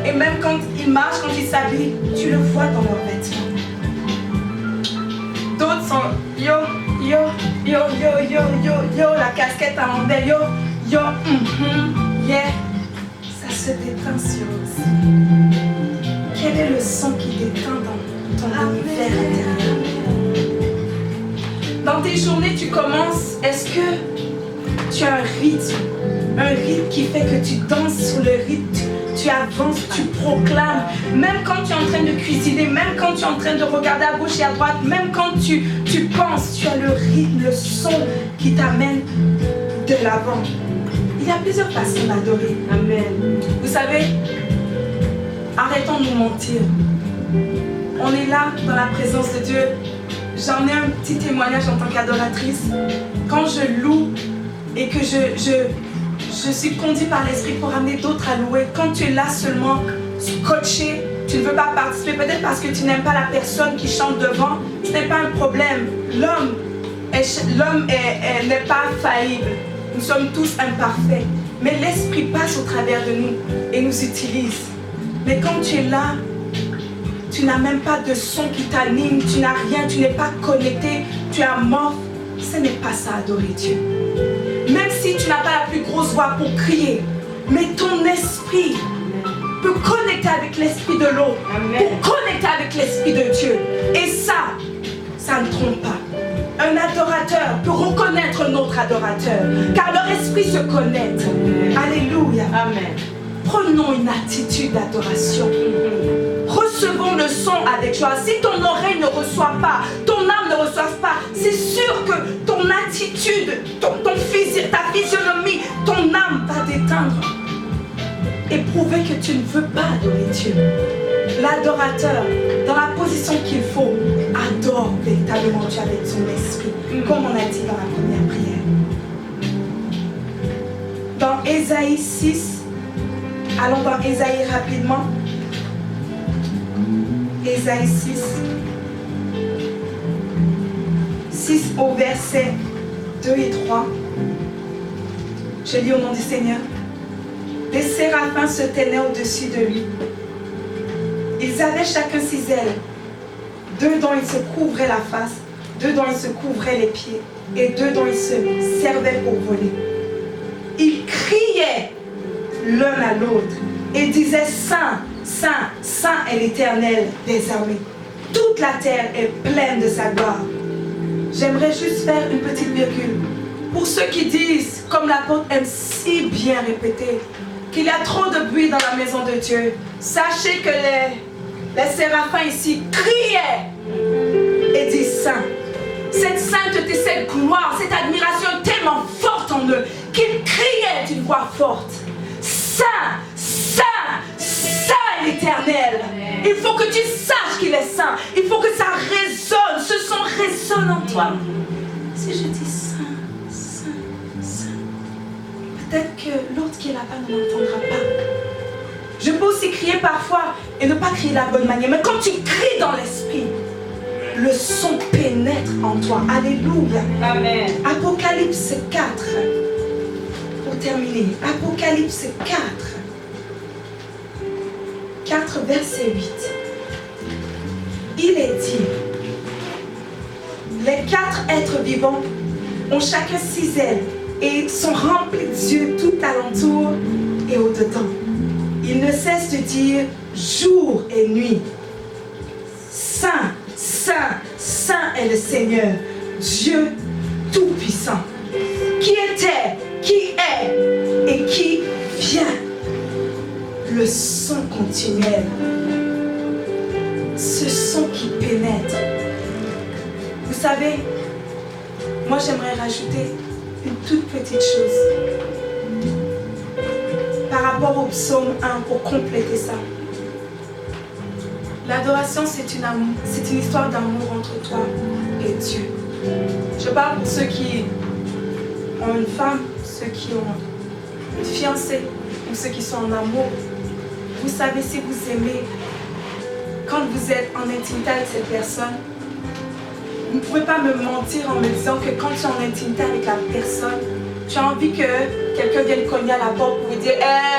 Et même quand ils marchent, quand ils s'habillent, tu le vois dans leurs vêtements. D'autres sont yo, yo, yo, yo, yo, yo, yo, la casquette à l'envers, yo, yo, yeah. Se déteint sur aussi. Quel est le son qui déteint dans ton univers intérieur? Dans tes journées, tu commences, est-ce que tu as un rythme qui fait que tu danses sur le rythme, tu avances, tu proclames, même quand tu es en train de cuisiner, même quand tu es en train de regarder à gauche et à droite, même quand tu penses, tu as le rythme, le son qui t'amène de l'avant. Il y a plusieurs façons d'adorer. Amen. Vous savez, arrêtons de nous mentir. On est là dans la présence de Dieu. J'en ai un petit témoignage en tant qu'adoratrice. Quand je loue et que je suis conduite par l'Esprit pour amener d'autres à louer, quand tu es là seulement scotché, tu ne veux pas participer, peut-être parce que tu n'aimes pas la personne qui chante devant, ce n'est pas un problème. L'homme n'est pas faillible. Nous sommes tous imparfaits, mais l'Esprit passe au travers de nous et nous utilise. Mais quand tu es là, tu n'as même pas de son qui t'anime, tu n'as rien, tu n'es pas connecté, tu es mort. Ce n'est pas ça, adorer Dieu. Même si tu n'as pas la plus grosse voix pour crier, mais ton esprit peut connecter avec l'esprit de l'autre, pour connecter avec l'esprit de Dieu. Et ça ne trompe pas. Un adorateur peut reconnaître un autre adorateur, car leur esprit se connecte. Alléluia. Amen. Prenons une attitude d'adoration. Recevons le son avec joie. Si ton oreille ne reçoit pas, ton âme ne reçoit pas, c'est sûr que ton attitude, ta physionomie, ton âme va déteindre. Et prouver que tu ne veux pas adorer Dieu. L'adorateur, dans la position qu'il faut, adore véritablement Dieu avec son esprit, comme on a dit dans la première prière. Dans Ésaïe 6, allons dans Ésaïe rapidement. Ésaïe 6 au verset 2 et 3. Je lis au nom du Seigneur. Des séraphins se tenaient au-dessus de lui. Ils avaient chacun 6 ailes, 2 dont ils se couvraient la face, 2 dont ils se couvraient les pieds, et 2 dont ils se servaient pour voler. Ils criaient l'un à l'autre et disaient: Saint, Saint, Saint est l'Éternel des armées. Toute la terre est pleine de sa gloire. J'aimerais juste faire une petite virgule. Pour ceux qui disent, comme l'apôtre aime si bien répéter, qu'il y a trop de bruit dans la maison de Dieu, sachez que les séraphins ici criaient et disent Saint. Cette sainteté, cette gloire, cette admiration tellement forte en eux qu'ils criaient d'une voix forte: Saint, Saint, Saint est l'Éternel. Il faut que tu saches qu'il est saint. Il faut que ça résonne, ce son résonne en toi. Si je dis Saint, Saint, Saint, peut-être que l'autre qui est là-bas ne m'entendra pas. Je peux aussi crier parfois et ne pas crier de la bonne manière. Mais quand tu cries dans l'esprit, le son pénètre en toi. Alléluia. Amen. Apocalypse 4. Pour terminer. Apocalypse 4. 4 verset 8. Il est dit: les 4 êtres vivants ont chacun 6 ailes et sont remplis d'yeux tout alentour et au-dedans. Ils ne cessent de dire jour et nuit: Saint, Saint, Saint est le Seigneur, Dieu Tout-Puissant, qui était, qui est et qui vient. Le son continuel, ce son qui pénètre. Vous savez, moi j'aimerais rajouter une toute petite chose par rapport au psaume 1 pour compléter ça. L'adoration, c'est une histoire d'amour entre toi et Dieu. Je parle pour ceux qui ont une femme, ceux qui ont une fiancée ou ceux qui sont en amour. Vous savez, si vous aimez, quand vous êtes en intimité avec cette personne, vous ne pouvez pas me mentir en me disant que quand tu es en intimité avec la personne, tu as envie que quelqu'un vienne cogner à la porte pour vous dire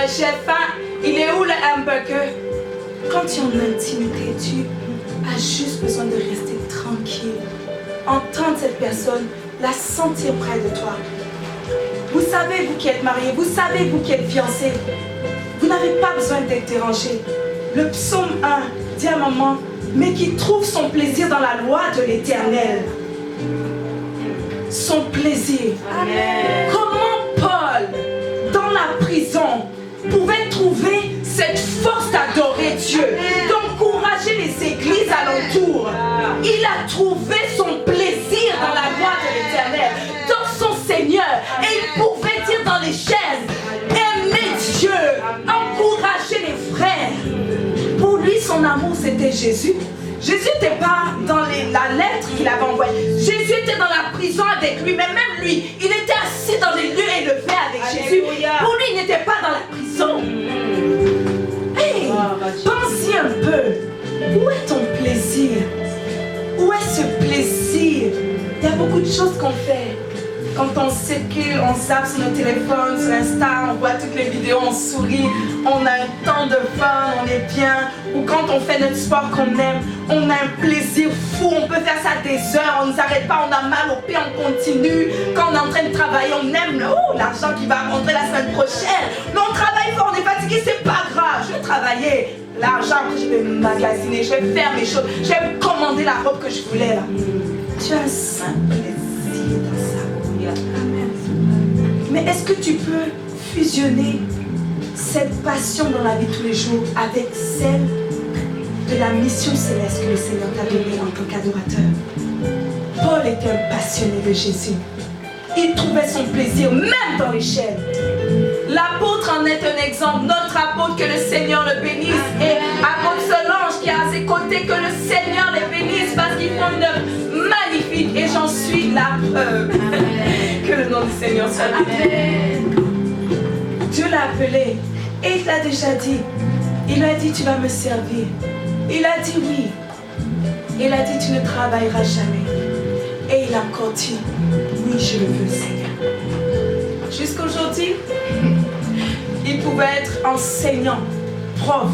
j'ai faim, il est où le hamburger? Quand tu es en intimité, tu as juste besoin de rester tranquille. Entendre cette personne, la sentir près de toi. Vous savez, vous qui êtes mariés, vous savez, vous qui êtes fiancés, vous n'avez pas besoin d'être dérangé. Le psaume 1 dit à un moment: mais qui trouve son plaisir dans la loi de l'Éternel. Son plaisir. Amen. Comment Paul, dans la prison, pouvait trouver cette force d'adorer Dieu, d'encourager les églises alentour. Il a trouvé son plaisir dans la loi de l'Éternel, dans son Seigneur. Et il pouvait dire dans les chaînes: aimer Dieu, encourager les frères. Pour lui, son amour, c'était Jésus. Jésus n'était pas dans la lettre qu'il avait envoyée. Jésus était dans la prison avec lui, mais même lui, il était assis dans les lieux élevés avec Jésus. Pour lui, il n'était pas dans la prison. Hey, pense-y un peu. Où est ton plaisir? Où est ce plaisir? Il y a beaucoup de choses qu'on fait. Quand on circule, on zappe sur nos téléphones, sur Insta, on voit toutes les vidéos, on sourit, on a un temps de fun, on est bien. Ou quand on fait notre sport qu'on aime, on a un plaisir fou, on peut faire ça des heures, on ne s'arrête pas, on a mal au pied, on continue. Quand on est en train de travailler, on aime l'argent qui va rentrer la semaine prochaine. Mais on travaille fort, on est fatigué, c'est pas grave, je vais travailler. L'argent, après je vais magasiner, je vais faire mes choses, je vais me commander la robe que je voulais là. Tu as un saint plaisir dans ça. Amen. Mais est-ce que tu peux fusionner cette passion dans la vie de tous les jours avec celle de la mission céleste que le Seigneur t'a donnée en tant qu'adorateur. Paul était un passionné de Jésus. Il trouvait son plaisir même dans les chaînes. L'apôtre en est un exemple. Notre apôtre, que le Seigneur le bénisse. Et apôtre Solange qui est à ses côtés, que le Seigneur les bénisse parce qu'ils font une œuvre magnifique. Et j'en suis la preuve. Que le nom du Seigneur soit béni. Dieu l'a appelé et il l'a déjà dit. Il lui a dit, tu vas me servir. Il a dit oui. Il a dit, tu ne travailleras jamais. Et il a encore dit, oui, je le veux, Seigneur. Jusqu'aujourd'hui, il pouvait être enseignant, prof,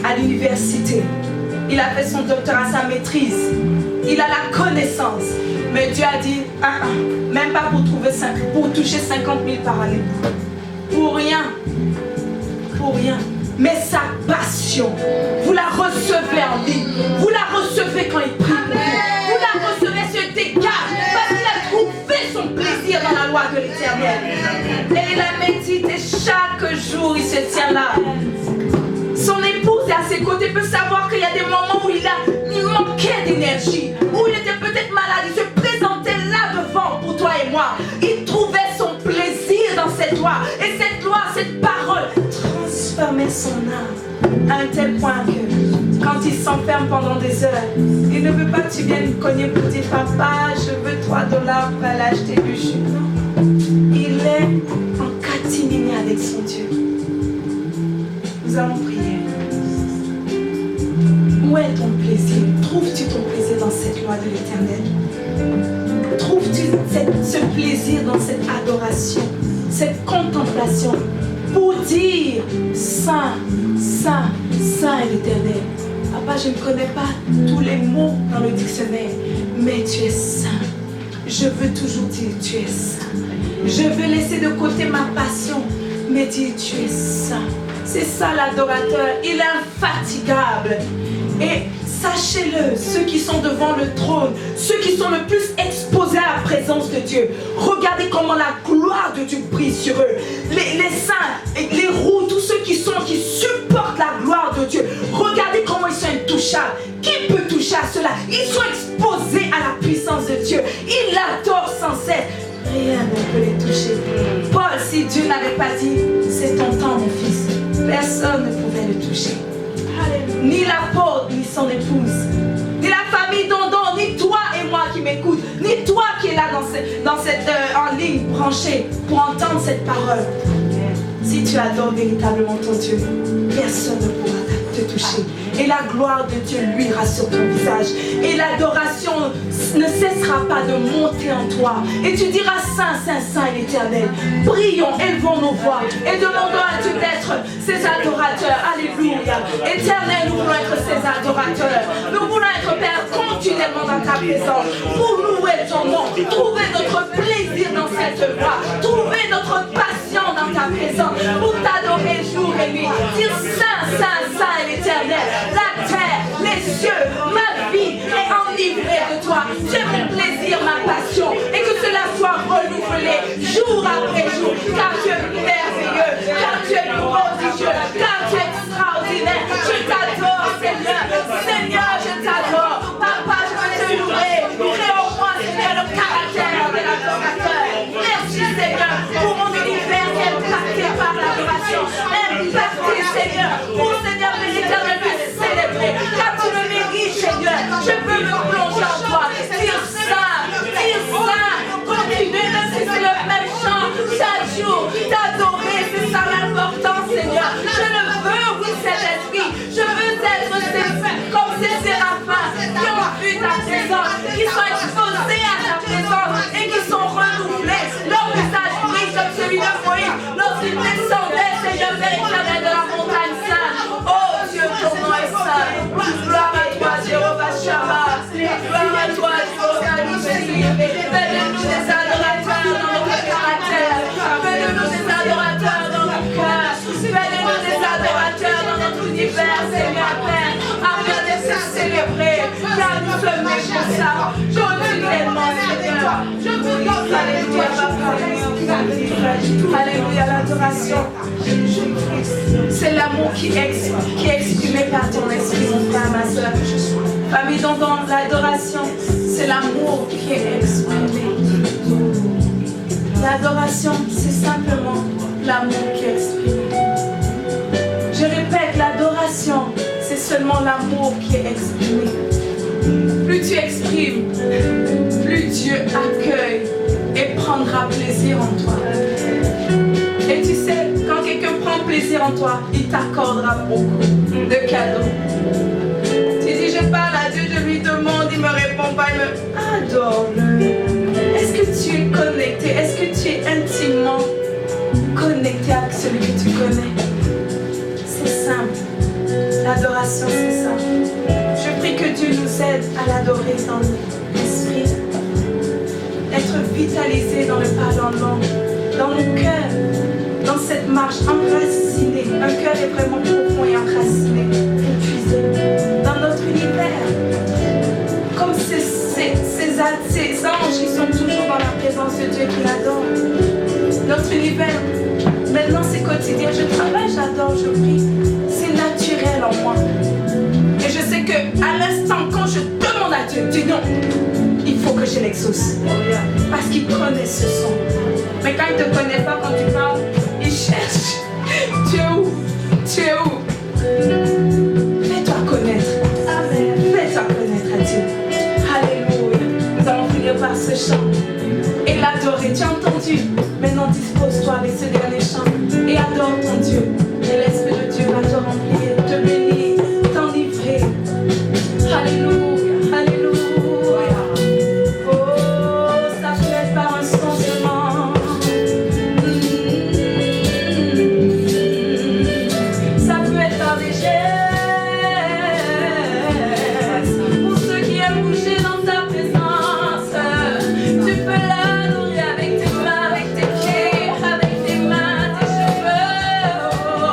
à l'université. Il a fait son doctorat, sa maîtrise. Il a la connaissance. Mais Dieu a dit, même pas pour toucher 50 000 par année. Pour rien. Pour rien. Mais sa passion, vous la recevez en ligne. Vous la recevez quand il prie pour vous. Vous la recevez sur dégage parce qu'il a trouvé son plaisir dans la loi de l'Éternel. Et il a médité chaque jour, il se tient là. Son épouse est à ses côtés, peut savoir qu'il y a des moments où il manquait d'énergie, où il était peut-être malade, il se présentait là devant pour toi et moi. Il trouvait son plaisir dans cette loi. Et cette loi, cette parole, transformait son âme à un tel point que quand il s'enferme pendant des heures, il ne veut pas que tu viennes cogner pour dire papa, je veux $3 pour aller acheter du jus. Non. Il est en catimini avec son Dieu. Nous allons prier. Où est ton plaisir? Trouves-tu ton plaisir dans cette loi de l'Éternel? Trouves-tu ce plaisir dans cette adoration, cette contemplation pour dire Saint, Saint, Saint est l'Éternel? Papa, je ne connais pas tous les mots dans le dictionnaire, mais tu es saint. Je veux toujours dire tu es saint. Je veux laisser de côté ma passion, mais dire tu es saint. C'est ça l'adorateur, il est infatigable. Et sachez-le, ceux qui sont devant le trône, ceux qui sont le plus exposés à la présence de Dieu, regardez comment la gloire de Dieu brille sur eux. Les saints, les roux, tous ceux qui supportent la gloire de Dieu, regardez comment ils sont intouchables. Qui peut toucher à cela? Ils sont exposés à la puissance de Dieu. Ils l'adorent sans cesse. Rien ne peut les toucher. Paul, si Dieu n'avait pas dit, c'est ton temps mon fils, personne ne pouvait le toucher. Ni l'apôtre, ni son épouse, ni la famille Dondon, ni toi et moi qui m'écoute, ni toi qui es là dans cette en ligne branchée pour entendre cette parole. Si tu adores véritablement ton Dieu, personne ne pourra te toucher. Et la gloire de Dieu luira sur ton visage. Et l'adoration ne cessera pas de monter en toi. Et tu diras Saint, Saint, Saint est l'Éternel. Prions, élevons nos voix et demandons à Dieu d'être ses adorateurs. Alléluia. Éternel, nous voulons être ses adorateurs. Nous voulons être, Père, continuellement dans ta présence. Pour louer ton nom. Trouver notre plaisir dans cette voie. Trouver notre passion dans ta présence. Pour t'adorer jour et nuit. Dire Saint, Saint, Saint est l'Éternel. La terre, les cieux, ma vie est enivrée de toi. J'ai mon plaisir, ma passion. Et que cela soit renouvelé jour après jour. Car tu es merveilleux. Car tu es prodigieux. Car tu es extraordinaire. Je t'adore, Seigneur. Seigneur, je t'adore. Papa, je veux te louer. Crée en moi, Seigneur, le caractère de l'adorateur. Merci, Seigneur, pour mon univers qui est impacté par l'adoration. Impacté, Seigneur. Pour Seigneur, mais l'Éternel peut célébrer. Car tu le mérites, Seigneur. Je peux me plonger en toi. Dire ça. Continue, même si c'est le même chant chaque jour. T'adorer, c'est ça l'important, Seigneur. Je le veux, oui, cet esprit. Je veux être comme ces séraphins qui ont vu ta présence, qui sont exposés à ta présence et qui sont renouvelés. Leur visage brille comme celui de Moïse lorsqu'il descendait, Seigneur, vers l'Éternel de la montagne sainte. Oh Dieu, ton nom est saint. Gloire à toi, Jéhovah Shammah. Gloire à toi, Jéhovah Nissi. Fais de nous des adorateurs dans notre caractère. Fais de nous des adorateurs dans notre cœur. Fais de nous des adorateurs dans notre univers, Seigneur Père. Afin de se célébrer. Car nous sommes nés pour ça. Continuellement, Seigneur. Je veux Alléluia. Alléluia. l'adoration, c'est l'amour qui est exprimé par ton esprit, mon frère, ma soeur. Famille, dans l'adoration, c'est l'amour qui est exprimé. L'adoration, c'est simplement l'amour qui est exprimé. Je répète, l'adoration, c'est seulement l'amour qui est exprimé. Plus tu exprimes, plus Dieu accueille et prendra plaisir en toi. Et tu sais, quand quelqu'un prend plaisir en toi, il t'accordera beaucoup de cadeaux. Tu dis, je parle à Dieu, je lui demande, il me répond pas, il me adore-le. Est-ce que tu es connecté? Est-ce que tu es intimement connecté avec celui que tu connais? C'est simple. L'adoration, c'est simple. Je prie que Dieu nous aide à l'adorer dans l'esprit, être vitalisé dans le parlant langue, dans nos cœurs, dans cette marche enracinée. Un cœur est vraiment profond et enraciné, épuisé dans notre univers. Comme ces anges qui sont toujours dans la présence de Dieu qui l'adorent. Notre univers, maintenant c'est quotidien. Je travaille, j'adore, je prie. C'est naturel en moi. Et je sais qu'à l'instant, quand je demande à Dieu, Dieu non, il faut que je l'exauce. Parce qu'il connaît ce son. Mais quand il ne te connaît pas, quand tu parles, il cherche. Tu es où? Tu es où? Fais-toi connaître. Amen. Fais-toi connaître à Dieu. Alléluia. Nous allons finir par ce chant et l'adorer. Tu as entendu? Maintenant dispose-toi avec ce dernier chant et adore ton Dieu. Et l'Esprit de Dieu va te remplir, te bénir, t'enivrer. Alléluia, alléluia. Oh, ça peut être par un sentiment. Ça peut être par des gestes. Pour ceux qui aiment bouger dans ta présence, tu peux l'adorer avec tes mains, avec tes pieds, avec tes mains, tes cheveux.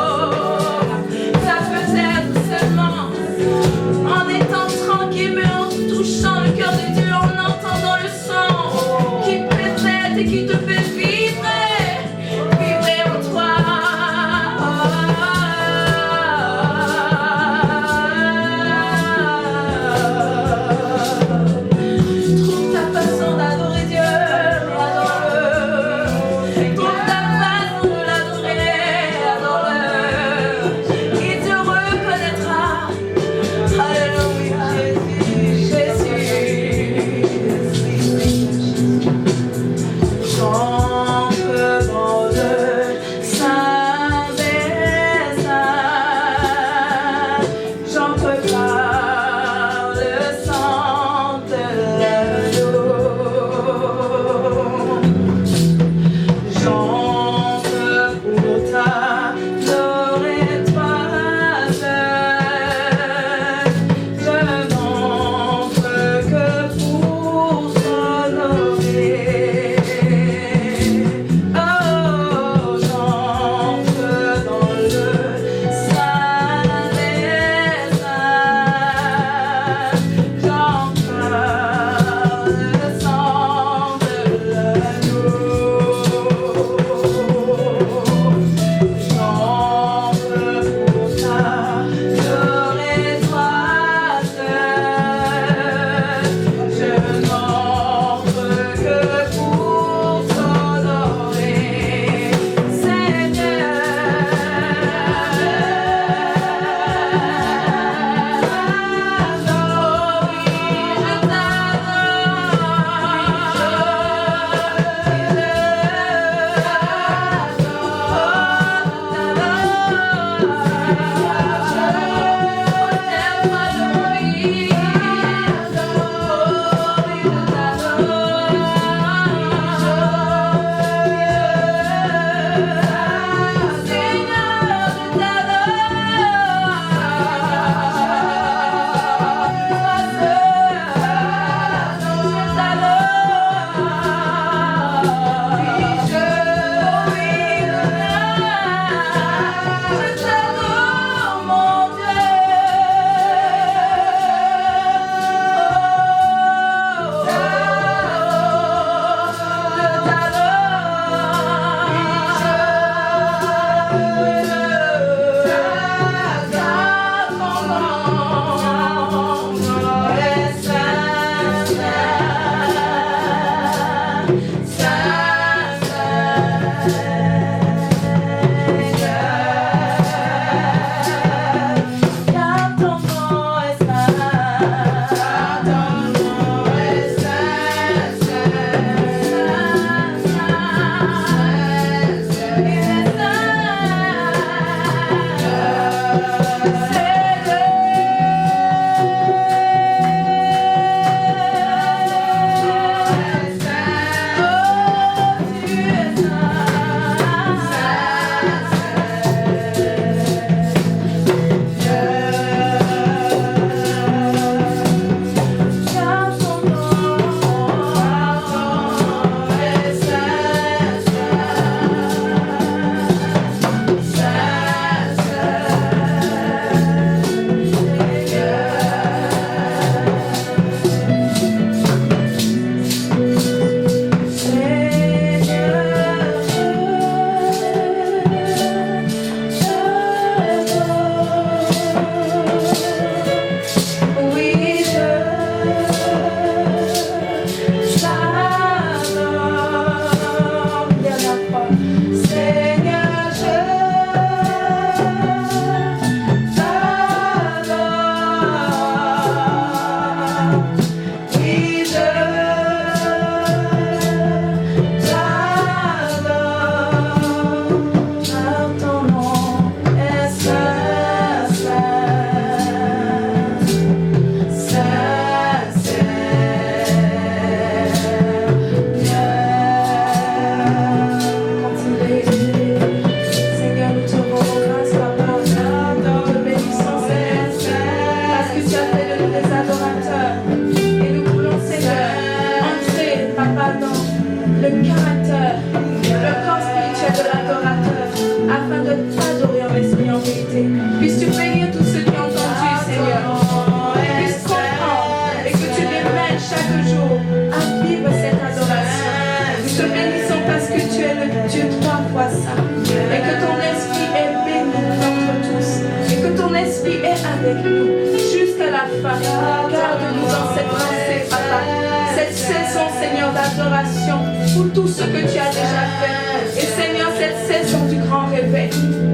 cette saison, Seigneur, d'adoration pour tout ce que tu as déjà fait. Et Seigneur, cette saison du grand réveil.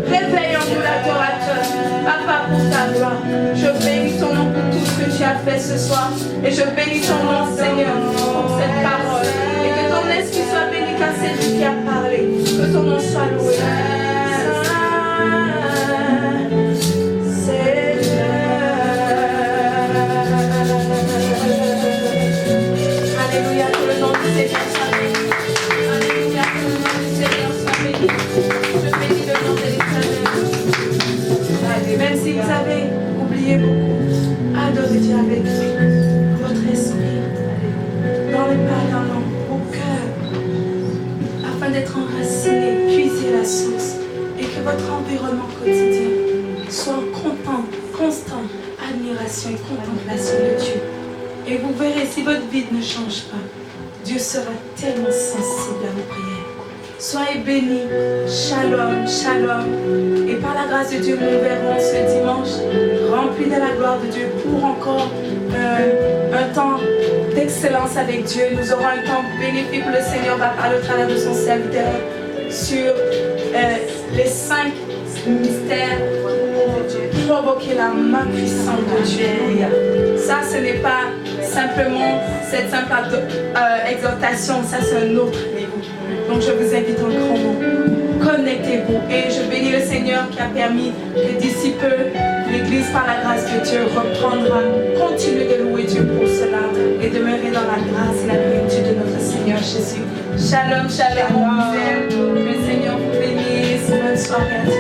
Réveille en nous l'adorateur. Papa, pour ta gloire. Je bénis ton nom pour tout ce que tu as fait ce soir. Et je bénis ton nom, Seigneur, pour cette parole. Et que ton esprit soit béni car c'est lui qui a parlé. Que ton nom soit loué. Alléluia, que le nom du Seigneur soit béni. Alléluia, que le nom du Seigneur soit béni. Je bénis le nom de l'Éternel. Même si vous avez oublié beaucoup, adorez Dieu avec votre esprit, dans les pas d'un homme, au cœur, afin d'être enraciné, puiser la source, et que votre environnement quotidien soit constant admiration et contemplation de Dieu. Et vous verrez, si votre vie ne change pas, Dieu sera tellement sensible à vos prières. Soyez bénis. Shalom, shalom. Et par la grâce de Dieu, nous nous verrons ce dimanche remplis de la gloire de Dieu pour encore un temps d'excellence avec Dieu. Nous aurons un temps bénéfique où le Seigneur va parler au travers de son serviteur sur les 5 mystères pour provoquer la main puissante de Dieu. Ça, ce n'est pas simplement cette simple exhortation, ça c'est un autre niveau. Donc je vous invite en grand mot, connectez-vous. Et je bénis le Seigneur qui a permis que d'ici peu, l'Église par la grâce de Dieu reprendra. Continuez de louer Dieu pour cela et demeurer dans la grâce et la plénitude de notre Seigneur Jésus. Shalom, shalom, on vous aime. Le Seigneur vous bénisse. Bonne soirée à tous.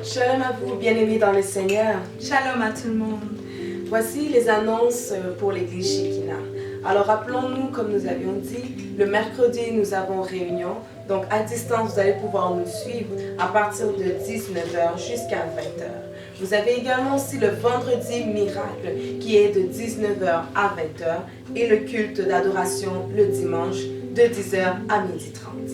Shalom à vous, bien-aimés dans le Seigneur. Shalom à tout le monde. Voici les annonces pour l'église Shekinah. Alors rappelons-nous, comme nous avions dit, le mercredi nous avons réunion. Donc à distance, vous allez pouvoir nous suivre à partir de 19h jusqu'à 20h. Vous avez également aussi le vendredi miracle qui est de 19h à 20h et le culte d'adoration le dimanche de 10h à 12h30.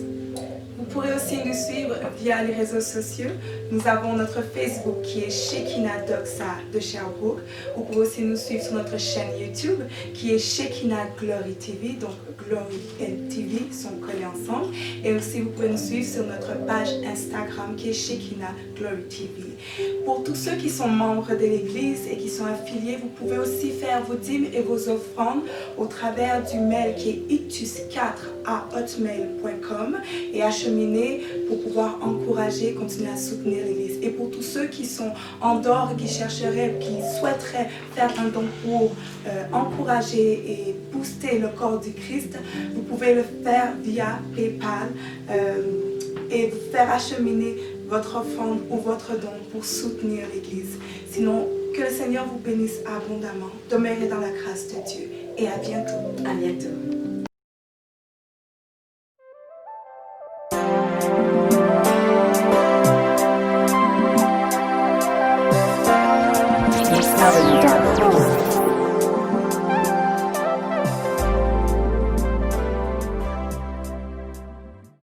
Vous pourrez aussi nous suivre via les réseaux sociaux. Nous avons notre Facebook qui est Shekinah Doxa de Sherbrooke. Vous pouvez aussi nous suivre sur notre chaîne YouTube qui est Shekinah Glory TV. Donc Glory et TV sont collés ensemble. Et aussi vous pouvez nous suivre sur notre page Instagram qui est Shekinah Glory TV. Pour tous ceux qui sont membres de l'église et qui sont affiliés, vous pouvez aussi faire vos dîmes et vos offrandes au travers du mail qui est ictus4@hotmail.com et acheminer pour pouvoir encourager, continuer à soutenir l'église. Et pour tous ceux qui sont en dehors et qui chercheraient, qui souhaiteraient faire un don pour encourager et booster le corps du Christ, vous pouvez le faire via PayPal et faire acheminer votre offrande ou votre don pour soutenir l'église. Sinon, que le Seigneur vous bénisse abondamment. Demeurez dans la grâce de Dieu et à bientôt. À bientôt.